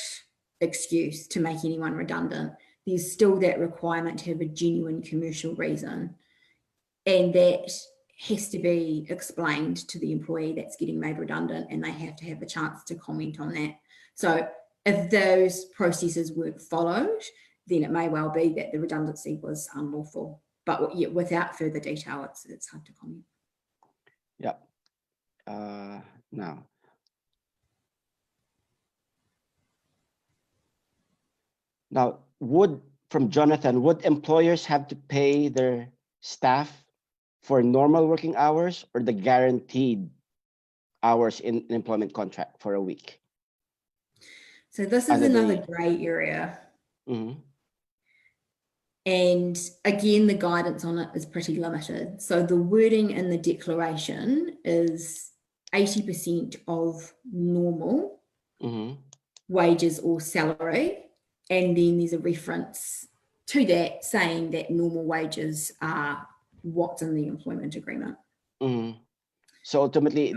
excuse to make anyone redundant. There's still that requirement to have a genuine commercial reason, and that has to be explained to the employee that's getting made redundant, and they have to have a chance to comment on that. So if those processes weren't followed, then it may well be that the redundancy was unlawful. But without further detail, it's hard to comment. Yeah. Now, from Jonathan, would employers have to pay their staff for normal working hours or the guaranteed hours in an employment contract for a week? So this is another gray area. Mm-hmm. And again, the guidance on it is pretty limited. So the wording in the declaration is 80% of normal wages or salary. And then there's a reference to that saying that normal wages are what's in the employment agreement. So ultimately, it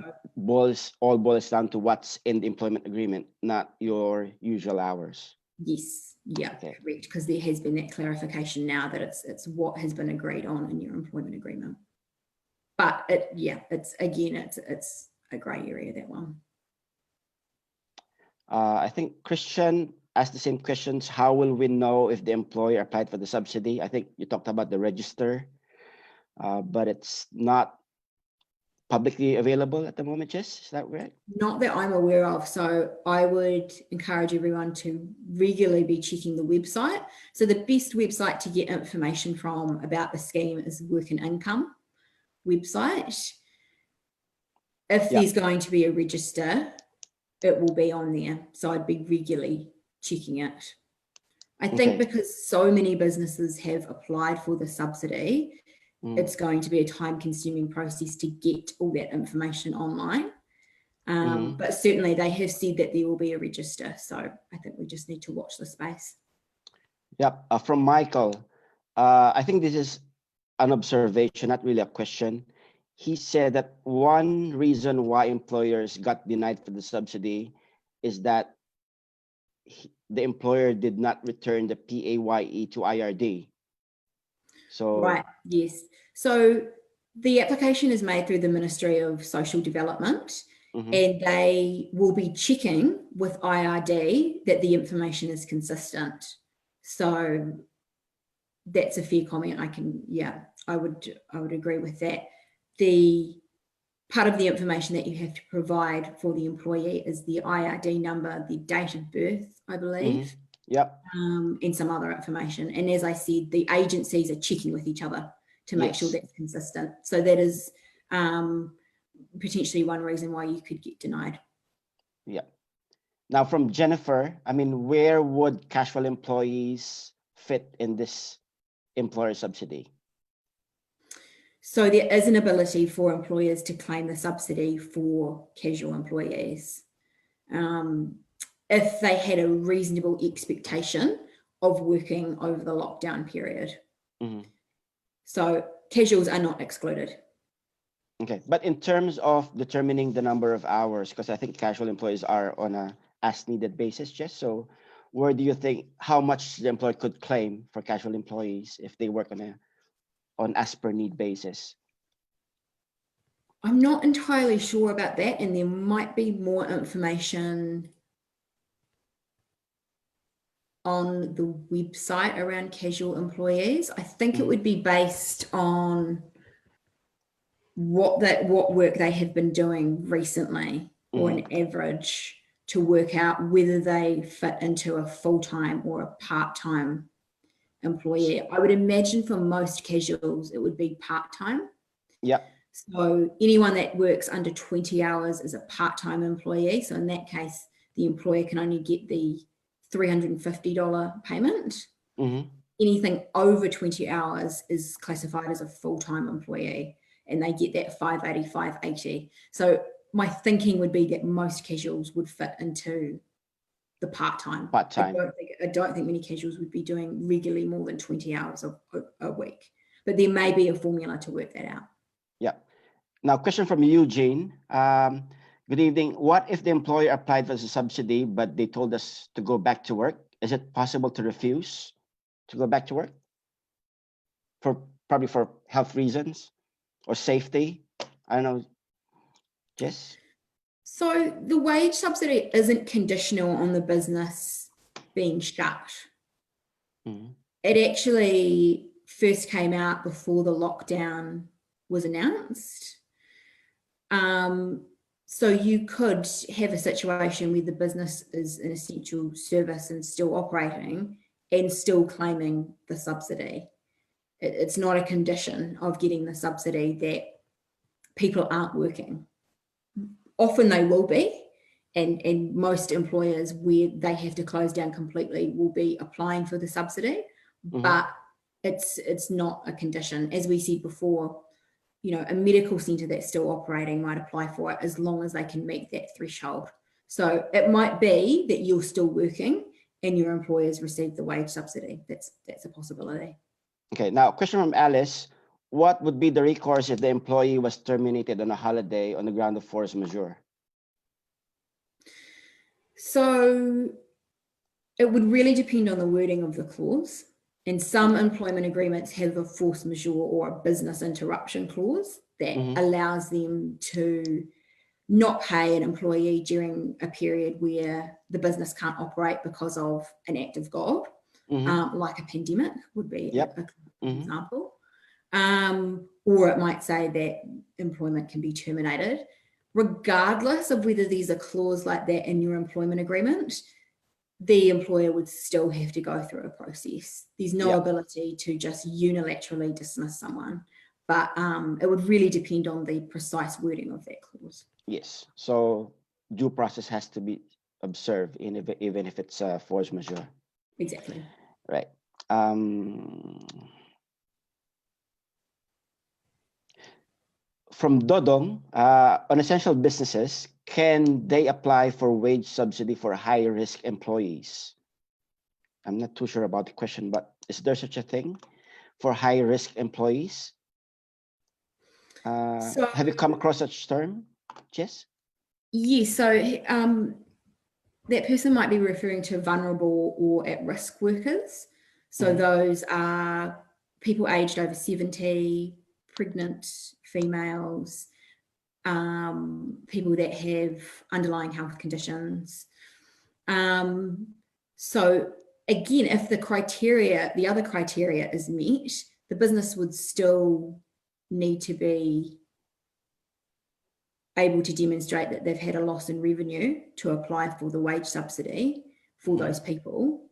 all boils down to what's in the employment agreement, not your usual hours. Yes, yeah, okay. Correct. Because there has been that clarification now that it's what has been agreed on in your employment agreement. But it's a grey area, that one. I think Christian asked the same questions. How will we know if the employer applied for the subsidy? I think you talked about the register, but it's not publicly available at the moment, Jess? Is that right? Not that I'm aware of. So I would encourage everyone to regularly be checking the website. So the best website to get information from about the scheme is Work and Income website. If there's going to be a register, it will be on there. So I'd be regularly checking it. I think because so many businesses have applied for the subsidy, it's going to be a time-consuming process to get all that information online. But certainly they have said that there will be a register. So I think we just need to watch the space. Yep. From Michael, I think this is an observation, not really a question. He said that one reason why employers got denied for the subsidy is that the employer did not return the PAYE to IRD. So right, yes. So the application is made through the Ministry of Social Development, and they will be checking with IRD that the information is consistent. So that's a fair comment. I would agree with that. The part of the information that you have to provide for the employee is the IRD number, the date of birth, I believe. Yep. And some other information. And as I said, the agencies are checking with each other to make sure that's consistent. So that is potentially one reason why you could get denied. Yeah. Now from Jennifer, I mean, where would casual employees fit in this employer subsidy? So there is an ability for employers to claim the subsidy for casual employees. If they had a reasonable expectation of working over the lockdown period. So casuals are not excluded. Okay, but in terms of determining the number of hours, because I think casual employees are on a as-needed basis, Jess, so where do you think, how much the employer could claim for casual employees if they work on as-per-need basis? I'm not entirely sure about that, and there might be more information on the website around casual employees. I think it would be based on what work they have been doing recently or an average to work out whether they fit into a full-time or a part-time employee. I would imagine for most casuals, it would be part-time. Yeah. So anyone that works under 20 hours is a part-time employee. So in that case, the employer can only get the $350 payment. Anything over 20 hours is classified as a full-time employee, and they get that $580, $580. So my thinking would be that most casuals would fit into the part-time. Part-time. I don't think many casuals would be doing regularly more than 20 hours a week, but there may be a formula to work that out. Yeah. Now, question from Eugene. Good evening. What if the employer applied for the subsidy, but they told us to go back to work? Is it possible to refuse to go back to work? Probably for health reasons or safety? I don't know. Jess? So the wage subsidy isn't conditional on the business being shut. Mm-hmm. It actually first came out before the lockdown was announced. So you could have a situation where the business is an essential service and still operating and still claiming the subsidy. It's not a condition of getting the subsidy that people aren't working. Often they will be, and most employers where they have to close down completely will be applying for the subsidy, but it's not a condition. As we said before, you know, a medical centre that's still operating might apply for it as long as they can meet that threshold. So it might be that you're still working and your employers receive the wage subsidy. That's a possibility. Okay, now question from Alice. What would be the recourse if the employee was terminated on a holiday on the ground of force majeure? So it would really depend on the wording of the clause. And some employment agreements have a force majeure or a business interruption clause that allows them to not pay an employee during a period where the business can't operate because of an act of God, like a pandemic would be an example. Or it might say that employment can be terminated. Regardless of whether there's a clause like that in your employment agreement, the employer would still have to go through a process. There's no ability to just unilaterally dismiss someone, but it would really depend on the precise wording of that clause. Yes, so due process has to be observed even if it's a force majeure. Exactly. Right. From Dodong, on essential businesses, can they apply for wage subsidy for high-risk employees? I'm not too sure about the question, but is there such a thing for high-risk employees? Have you come across such term, Jess? Yes, so that person might be referring to vulnerable or at-risk workers. So those are people aged over 70, pregnant females, people that have underlying health conditions. So again, if the other criteria is met, the business would still need to be able to demonstrate that they've had a loss in revenue to apply for the wage subsidy for those people.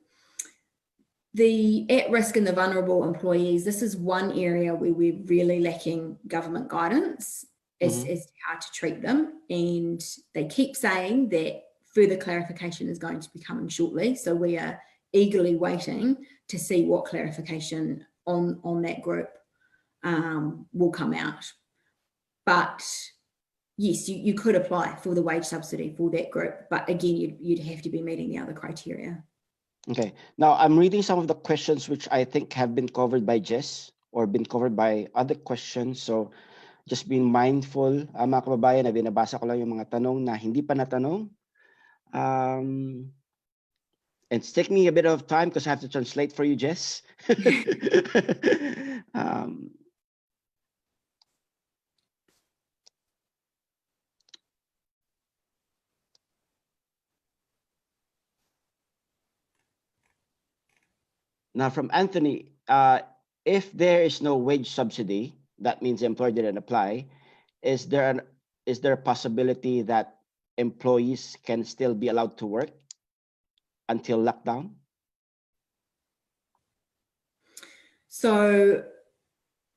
The at-risk and the vulnerable employees, this is one area where we're really lacking government guidance as to how to treat them. And they keep saying that further clarification is going to be coming shortly. So we are eagerly waiting to see what clarification on that group will come out. But yes, you could apply for the wage subsidy for that group, but again, you'd have to be meeting the other criteria. Okay, now I'm reading some of the questions which I think have been covered by Jess or been covered by other questions. So just being mindful, mga kababayan, na binabasa ko lang yung mga tanong na hindi pa natanong. And it's taking me a bit of time because I have to translate for you, Jess. Now from Anthony, if there is no wage subsidy, that means the employer didn't apply. Is there a possibility that employees can still be allowed to work until lockdown? So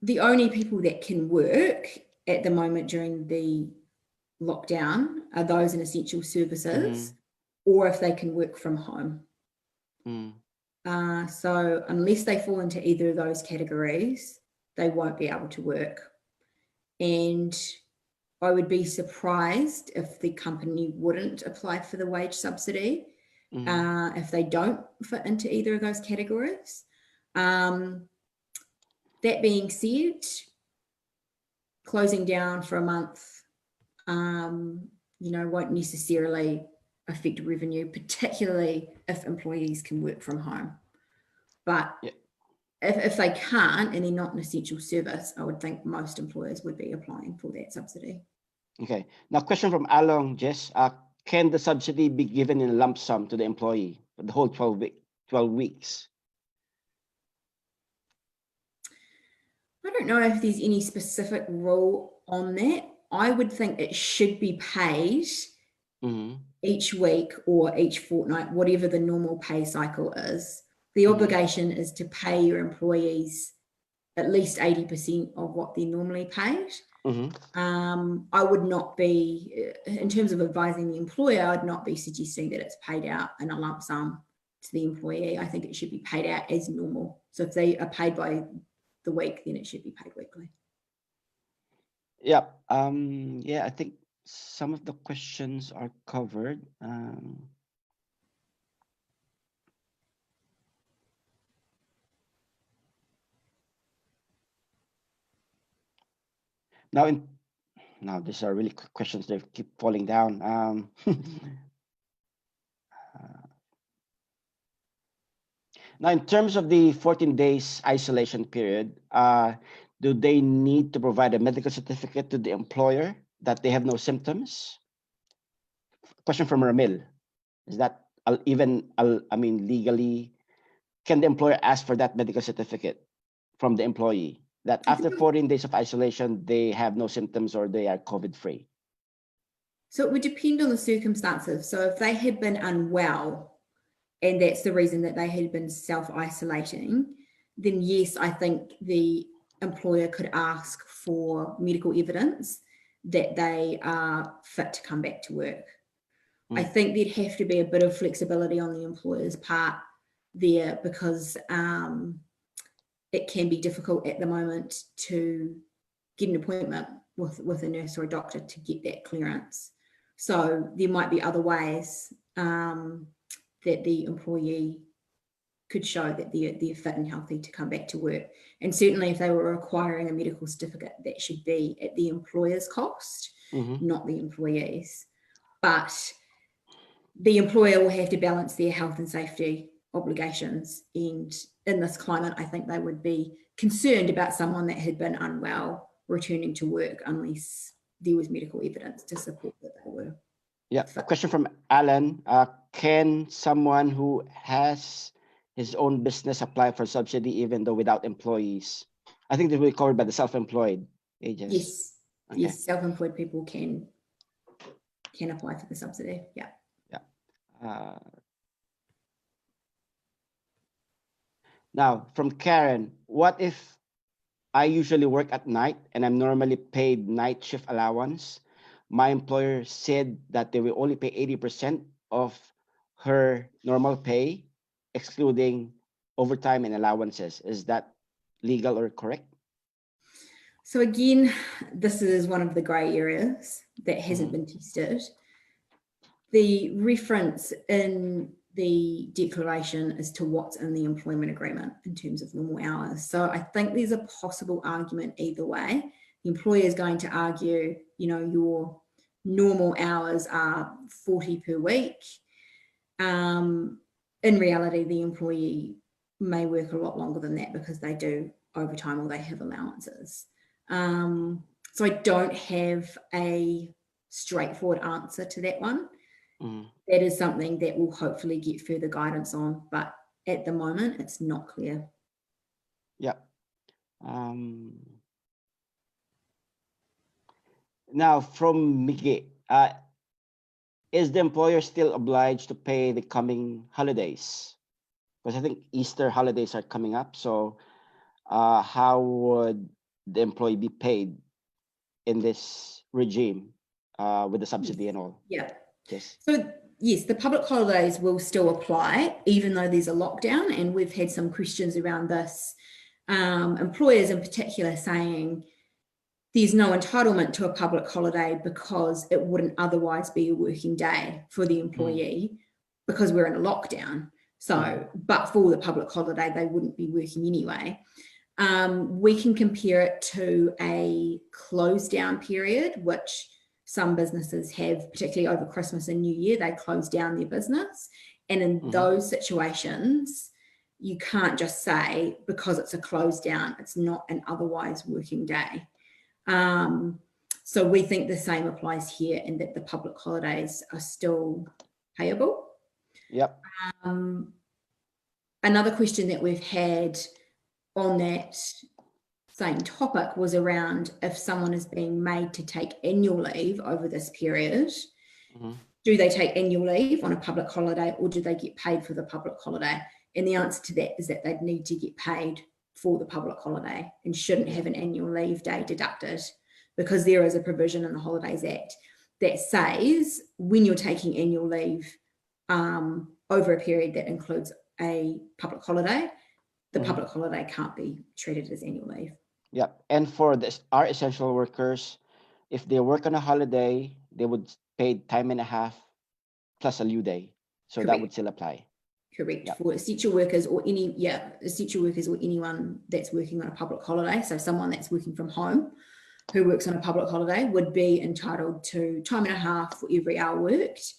the only people that can work at the moment during the lockdown are those in essential services, or if they can work from home. So unless they fall into either of those categories, they won't be able to work. And I would be surprised if the company wouldn't apply for the wage subsidy, if they don't fit into either of those categories. That being said, closing down for a month, won't necessarily affect revenue, particularly if employees can work from home. But if they can't and they're not an essential service, I would think most employers would be applying for that subsidy. Okay. Now, question from Along, Jess. Can the subsidy be given in a lump sum to the employee for the whole 12 weeks? I don't know if there's any specific rule on that. I would think it should be paid each week or each fortnight, whatever the normal pay cycle is. The obligation is to pay your employees at least 80% of what they're normally paid. I would not be, in terms of advising the employer, I'd not be suggesting that it's paid out in a lump sum to the employee. I think it should be paid out as normal. So if they are paid by the week, then it should be paid weekly. Yeah. I think some of the questions are covered. Now these are really quick questions. They keep falling down. Now, in terms of the 14 days isolation period, do they need to provide a medical certificate to the employer that they have no symptoms? Question from Ramil. Is that legally, can the employer ask for that medical certificate from the employee that after 14 days of isolation, they have no symptoms or they are COVID-free? So it would depend on the circumstances. So if they had been unwell, and that's the reason that they had been self-isolating, then yes, I think the employer could ask for medical evidence that they are fit to come back to work. I think there'd have to be a bit of flexibility on the employer's part there because it can be difficult at the moment to get an appointment with a nurse or a doctor to get that clearance. So there might be other ways that the employee could show that they're fit and healthy to come back to work. And certainly if they were requiring a medical certificate, that should be at the employer's cost, not the employee's. But the employer will have to balance their health and safety obligations. And in this climate, I think they would be concerned about someone that had been unwell returning to work unless there was medical evidence to support that they were. Yeah, a question from Alan. Can someone who has his own business apply for subsidy even though without employees? I think this will be covered by the self-employed agents. Yes, okay. Yes, self-employed people can apply for the subsidy. Yeah. Now, from Karen, what if I usually work at night and I'm normally paid night shift allowance? My employer said that they will only pay 80% of her normal pay, excluding overtime and allowances. Is that legal or correct? So again, this is one of the grey areas that hasn't been tested. The reference in the declaration as to what's in the employment agreement in terms of normal hours. So I think there's a possible argument either way. The employer is going to argue, your normal hours are 40 per week. In reality, the employee may work a lot longer than that because they do overtime or they have allowances. So I don't have a straightforward answer to that one. That is something that we'll hopefully get further guidance on, but at the moment, it's not clear. Yeah. Now, from Miggy, is the employer still obliged to pay the coming holidays? Because I think Easter holidays are coming up. So how would the employee be paid in this regime with the subsidy and all? Yeah. Yes. So yes, the public holidays will still apply, even though there's a lockdown. And we've had some questions around this. Employers in particular saying there's no entitlement to a public holiday because it wouldn't otherwise be a working day for the employee. because we're in a lockdown. So, but for the public holiday, they wouldn't be working anyway. We can compare it to a close down period, which some businesses have, particularly over Christmas and New Year, they close down their business. And in those situations, you can't just say, because it's a close down, it's not an otherwise working day. So we think the same applies here, in that the public holidays are still payable. Yep. Another question that we've had on that same topic was around if someone is being made to take annual leave over this period, do they take annual leave on a public holiday, or do they get paid for the public holiday? And the answer to that is that they'd need to get paid for the public holiday and shouldn't have an annual leave day deducted, because there is a provision in the Holidays Act that says when you're taking annual leave over a period that includes a public holiday, the public holiday can't be treated as annual leave. Yeah, and for this, our essential workers, if they work on a holiday, they would pay time and a half plus a lieu day. So that would still apply. Correct. Yep. For essential workers or essential workers or anyone that's working on a public holiday. So someone that's working from home who works on a public holiday would be entitled to time and a half for every hour worked.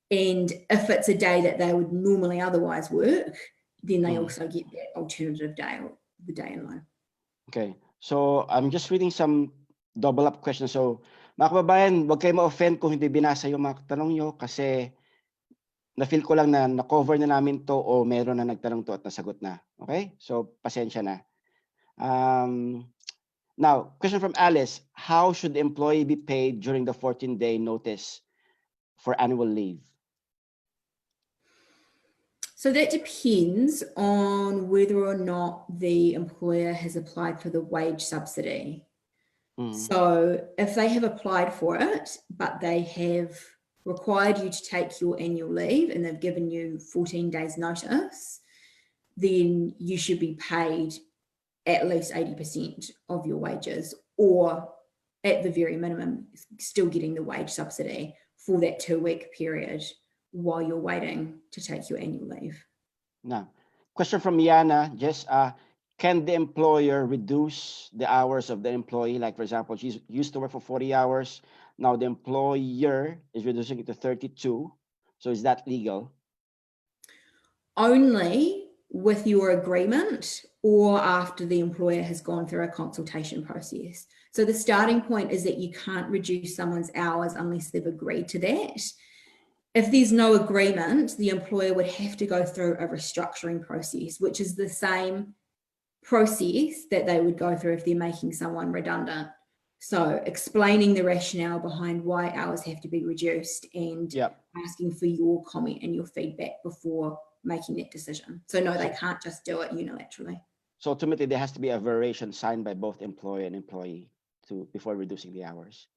And if it's a day that they would normally otherwise work, then they also get that alternative day, or the day in lieu. Okay, so I'm just reading some double up questions. So mga kababayan, wag kayo ma-offend kung hindi binasa yung mga tanong nyo, kasi na-feel ko lang na na-cover na namin to o meron na nagtanong to at nasagot na. Okay, so pasensya na. Now, question from Alice: how should the employee be paid during the 14-day notice for annual leave? So that depends on whether or not the employer has applied for the wage subsidy. So if they have applied for it, but they have required you to take your annual leave and they've given you 14 days notice, then you should be paid at least 80% of your wages, or at the very minimum, still getting the wage subsidy for that 2-week period while you're waiting to take your annual leave. Now, question from Yana, just can the employer reduce the hours of the employee? Like, for example, she's used to work for 40 hours. Now the employer is reducing it to 32. So is that legal? Only with your agreement or after the employer has gone through a consultation process. So the starting point is that you can't reduce someone's hours unless they've agreed to that. If there's no agreement, the employer would have to go through a restructuring process, which is the same process that they would go through if they're making someone redundant. So explaining the rationale behind why hours have to be reduced and asking for your comment and your feedback before making that decision. So no, they can't just do it unilaterally. So ultimately, there has to be a variation signed by both employer and employee before reducing the hours.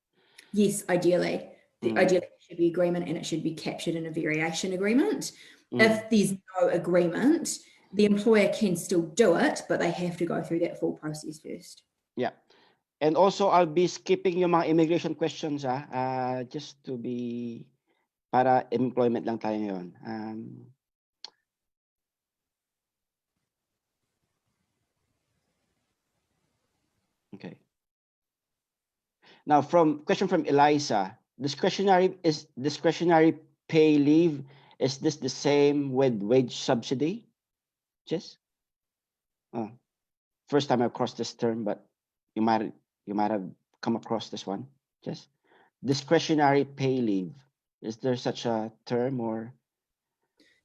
Yes, ideally. Ideally, it should be agreement, and it should be captured in a variation agreement. If there's no agreement, the employer can still do it, but they have to go through that full process first. Yeah. And also, I'll be skipping yung mga immigration questions, just to be, para employment lang tayo ngayon. Okay. Now, question from Eliza: discretionary pay leave, is this the same with wage subsidy? Jess? Oh, first time I've crossed this term, but you might have come across this one. Jess? Discretionary pay leave, is there such a term? Or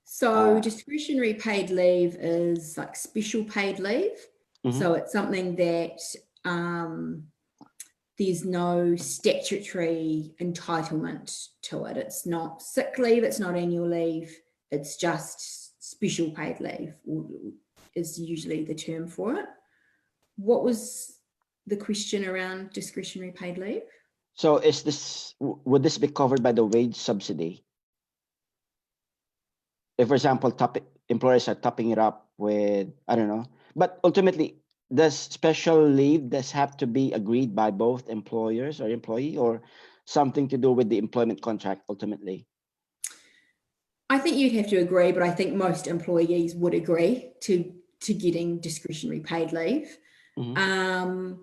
so discretionary paid leave is like special paid leave. So it's something that there's no statutory entitlement to it. It's not sick leave, it's not annual leave, it's just special paid leave, is usually the term for it. What was the question around discretionary paid leave? So would this be covered by the wage subsidy? If, for example, employers are topping it up with, I don't know, but ultimately, does special leave have to be agreed by both employers or employee, or something to do with the employment contract ultimately? I think you'd have to agree, but I think most employees would agree to getting discretionary paid leave. And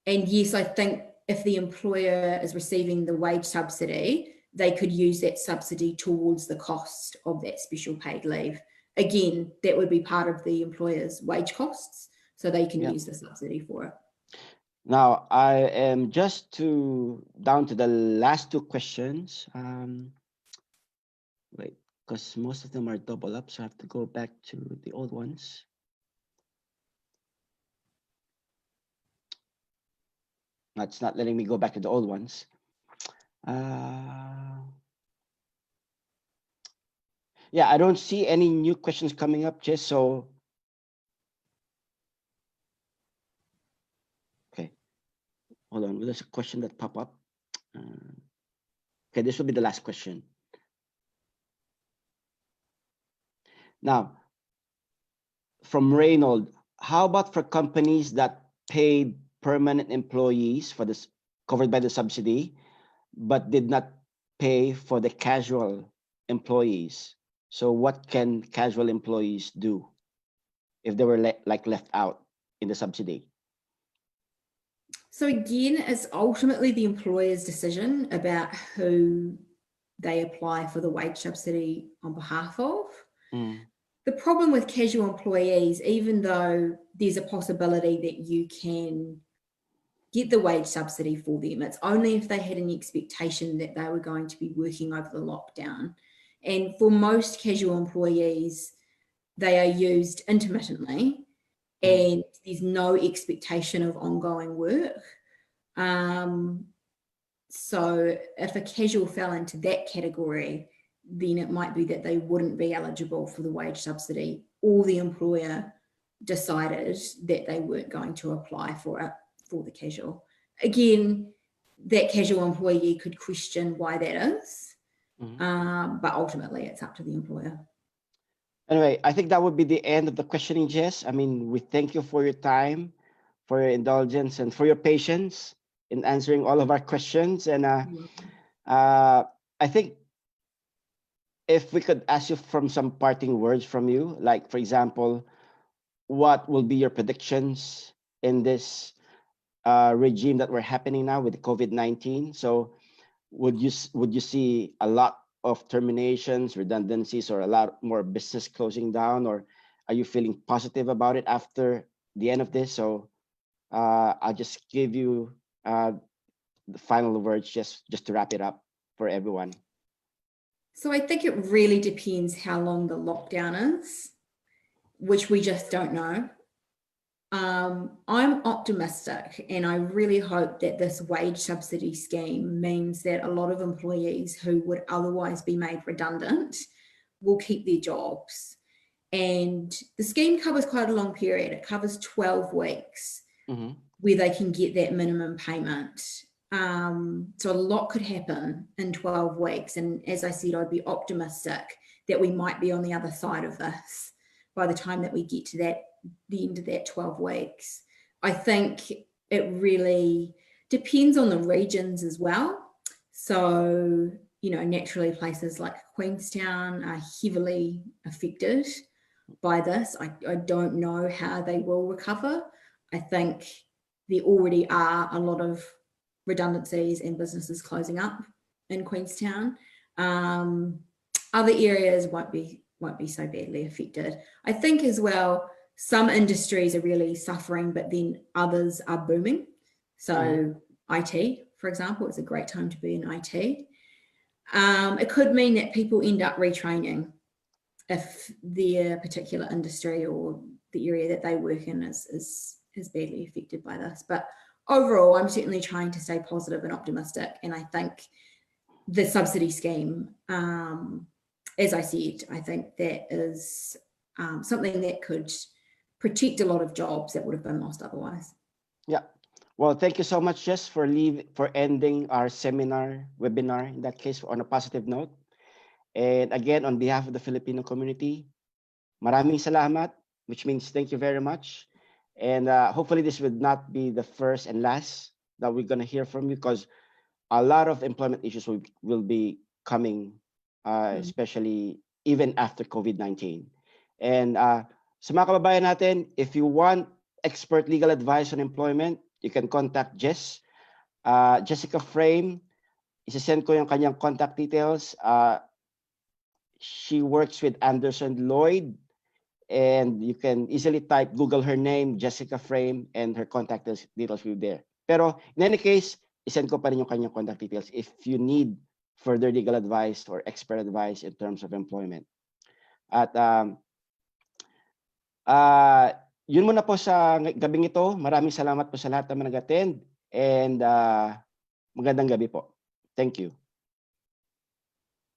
yes, I think if the employer is receiving the wage subsidy, they could use that subsidy towards the cost of that special paid leave. Again, that would be part of the employer's wage costs, so they can use the subsidy for it. Now, I am just down to the last two questions. Wait, because most of them are double up, so I have to go back to the old ones. It's not letting me go back to the old ones. Yeah, I don't see any new questions coming up, Jess, so. Okay, hold on, there's a question that pop up. Okay, this will be the last question. Now, from Reynold, how about for companies that paid permanent employees for this covered by the subsidy, but did not pay for the casual employees? So what can casual employees do if they were left out in the subsidy? So again, it's ultimately the employer's decision about who they apply for the wage subsidy on behalf of. The problem with casual employees, even though there's a possibility that you can get the wage subsidy for them, it's only if they had an expectation that they were going to be working over the lockdown. And for most casual employees, they are used intermittently and there's no expectation of ongoing work. So if a casual fell into that category, then it might be that they wouldn't be eligible for the wage subsidy, or the employer decided that they weren't going to apply for it for the casual. Again, that casual employee could question why that is, but ultimately it's up to the employer. Anyway, I think that would be the end of the questioning, Jess. I mean, we thank you for your time, for your indulgence, and for your patience in answering all of our questions. And I think if we could ask you from some parting words from you, like, for example, what will be your predictions in this regime that we're happening now with COVID-19? So would you see a lot of terminations, redundancies, or a lot more business closing down, or are you feeling positive about it after the end of this? So I'll just give you the final words just to wrap it up for everyone. So I think it really depends how long the lockdown is, which we just don't know. I'm optimistic, and I really hope that this wage subsidy scheme means that a lot of employees who would otherwise be made redundant will keep their jobs. And the scheme covers quite a long period. It covers 12 weeks where they can get that minimum payment. So a lot could happen in 12 weeks. And as I said, I'd be optimistic that we might be on the other side of this by the time that we get to the end of that 12 weeks. I think it really depends on the regions as well. So, naturally places like Queenstown are heavily affected by this. I don't know how they will recover. I think there already are a lot of redundancies and businesses closing up in Queenstown. Other areas won't be so badly affected. I think as well, some industries are really suffering, but then others are booming. So IT, for example, it's a great time to be in IT. It could mean that people end up retraining if their particular industry or the area that they work in is badly affected by this. But overall, I'm certainly trying to stay positive and optimistic. And I think the subsidy scheme, as I said, I think that is something that could protect a lot of jobs that would have been lost otherwise. Yeah. Well, thank you so much, Jess, for ending our webinar, in that case, on a positive note. And again, on behalf of the Filipino community, maraming salamat, which means thank you very much. And hopefully this would not be the first and last that we're going to hear from you, because a lot of employment issues will be coming, especially even after COVID-19. And sa mga kababayan natin, if you want expert legal advice on employment, you can contact Jess. Jessica Frame, isasend ko yung kanyang contact details. She works with Anderson Lloyd, and you can easily type, Google her name, Jessica Frame, and her contact details will be there. Pero in any case, isend ko pa rin yung kanyang contact details if you need further legal advice or expert advice in terms of employment. At yun muna po sa gabing ito. Maraming salamat po sa lahat na nag-attend, and magandang gabi po. Thank you.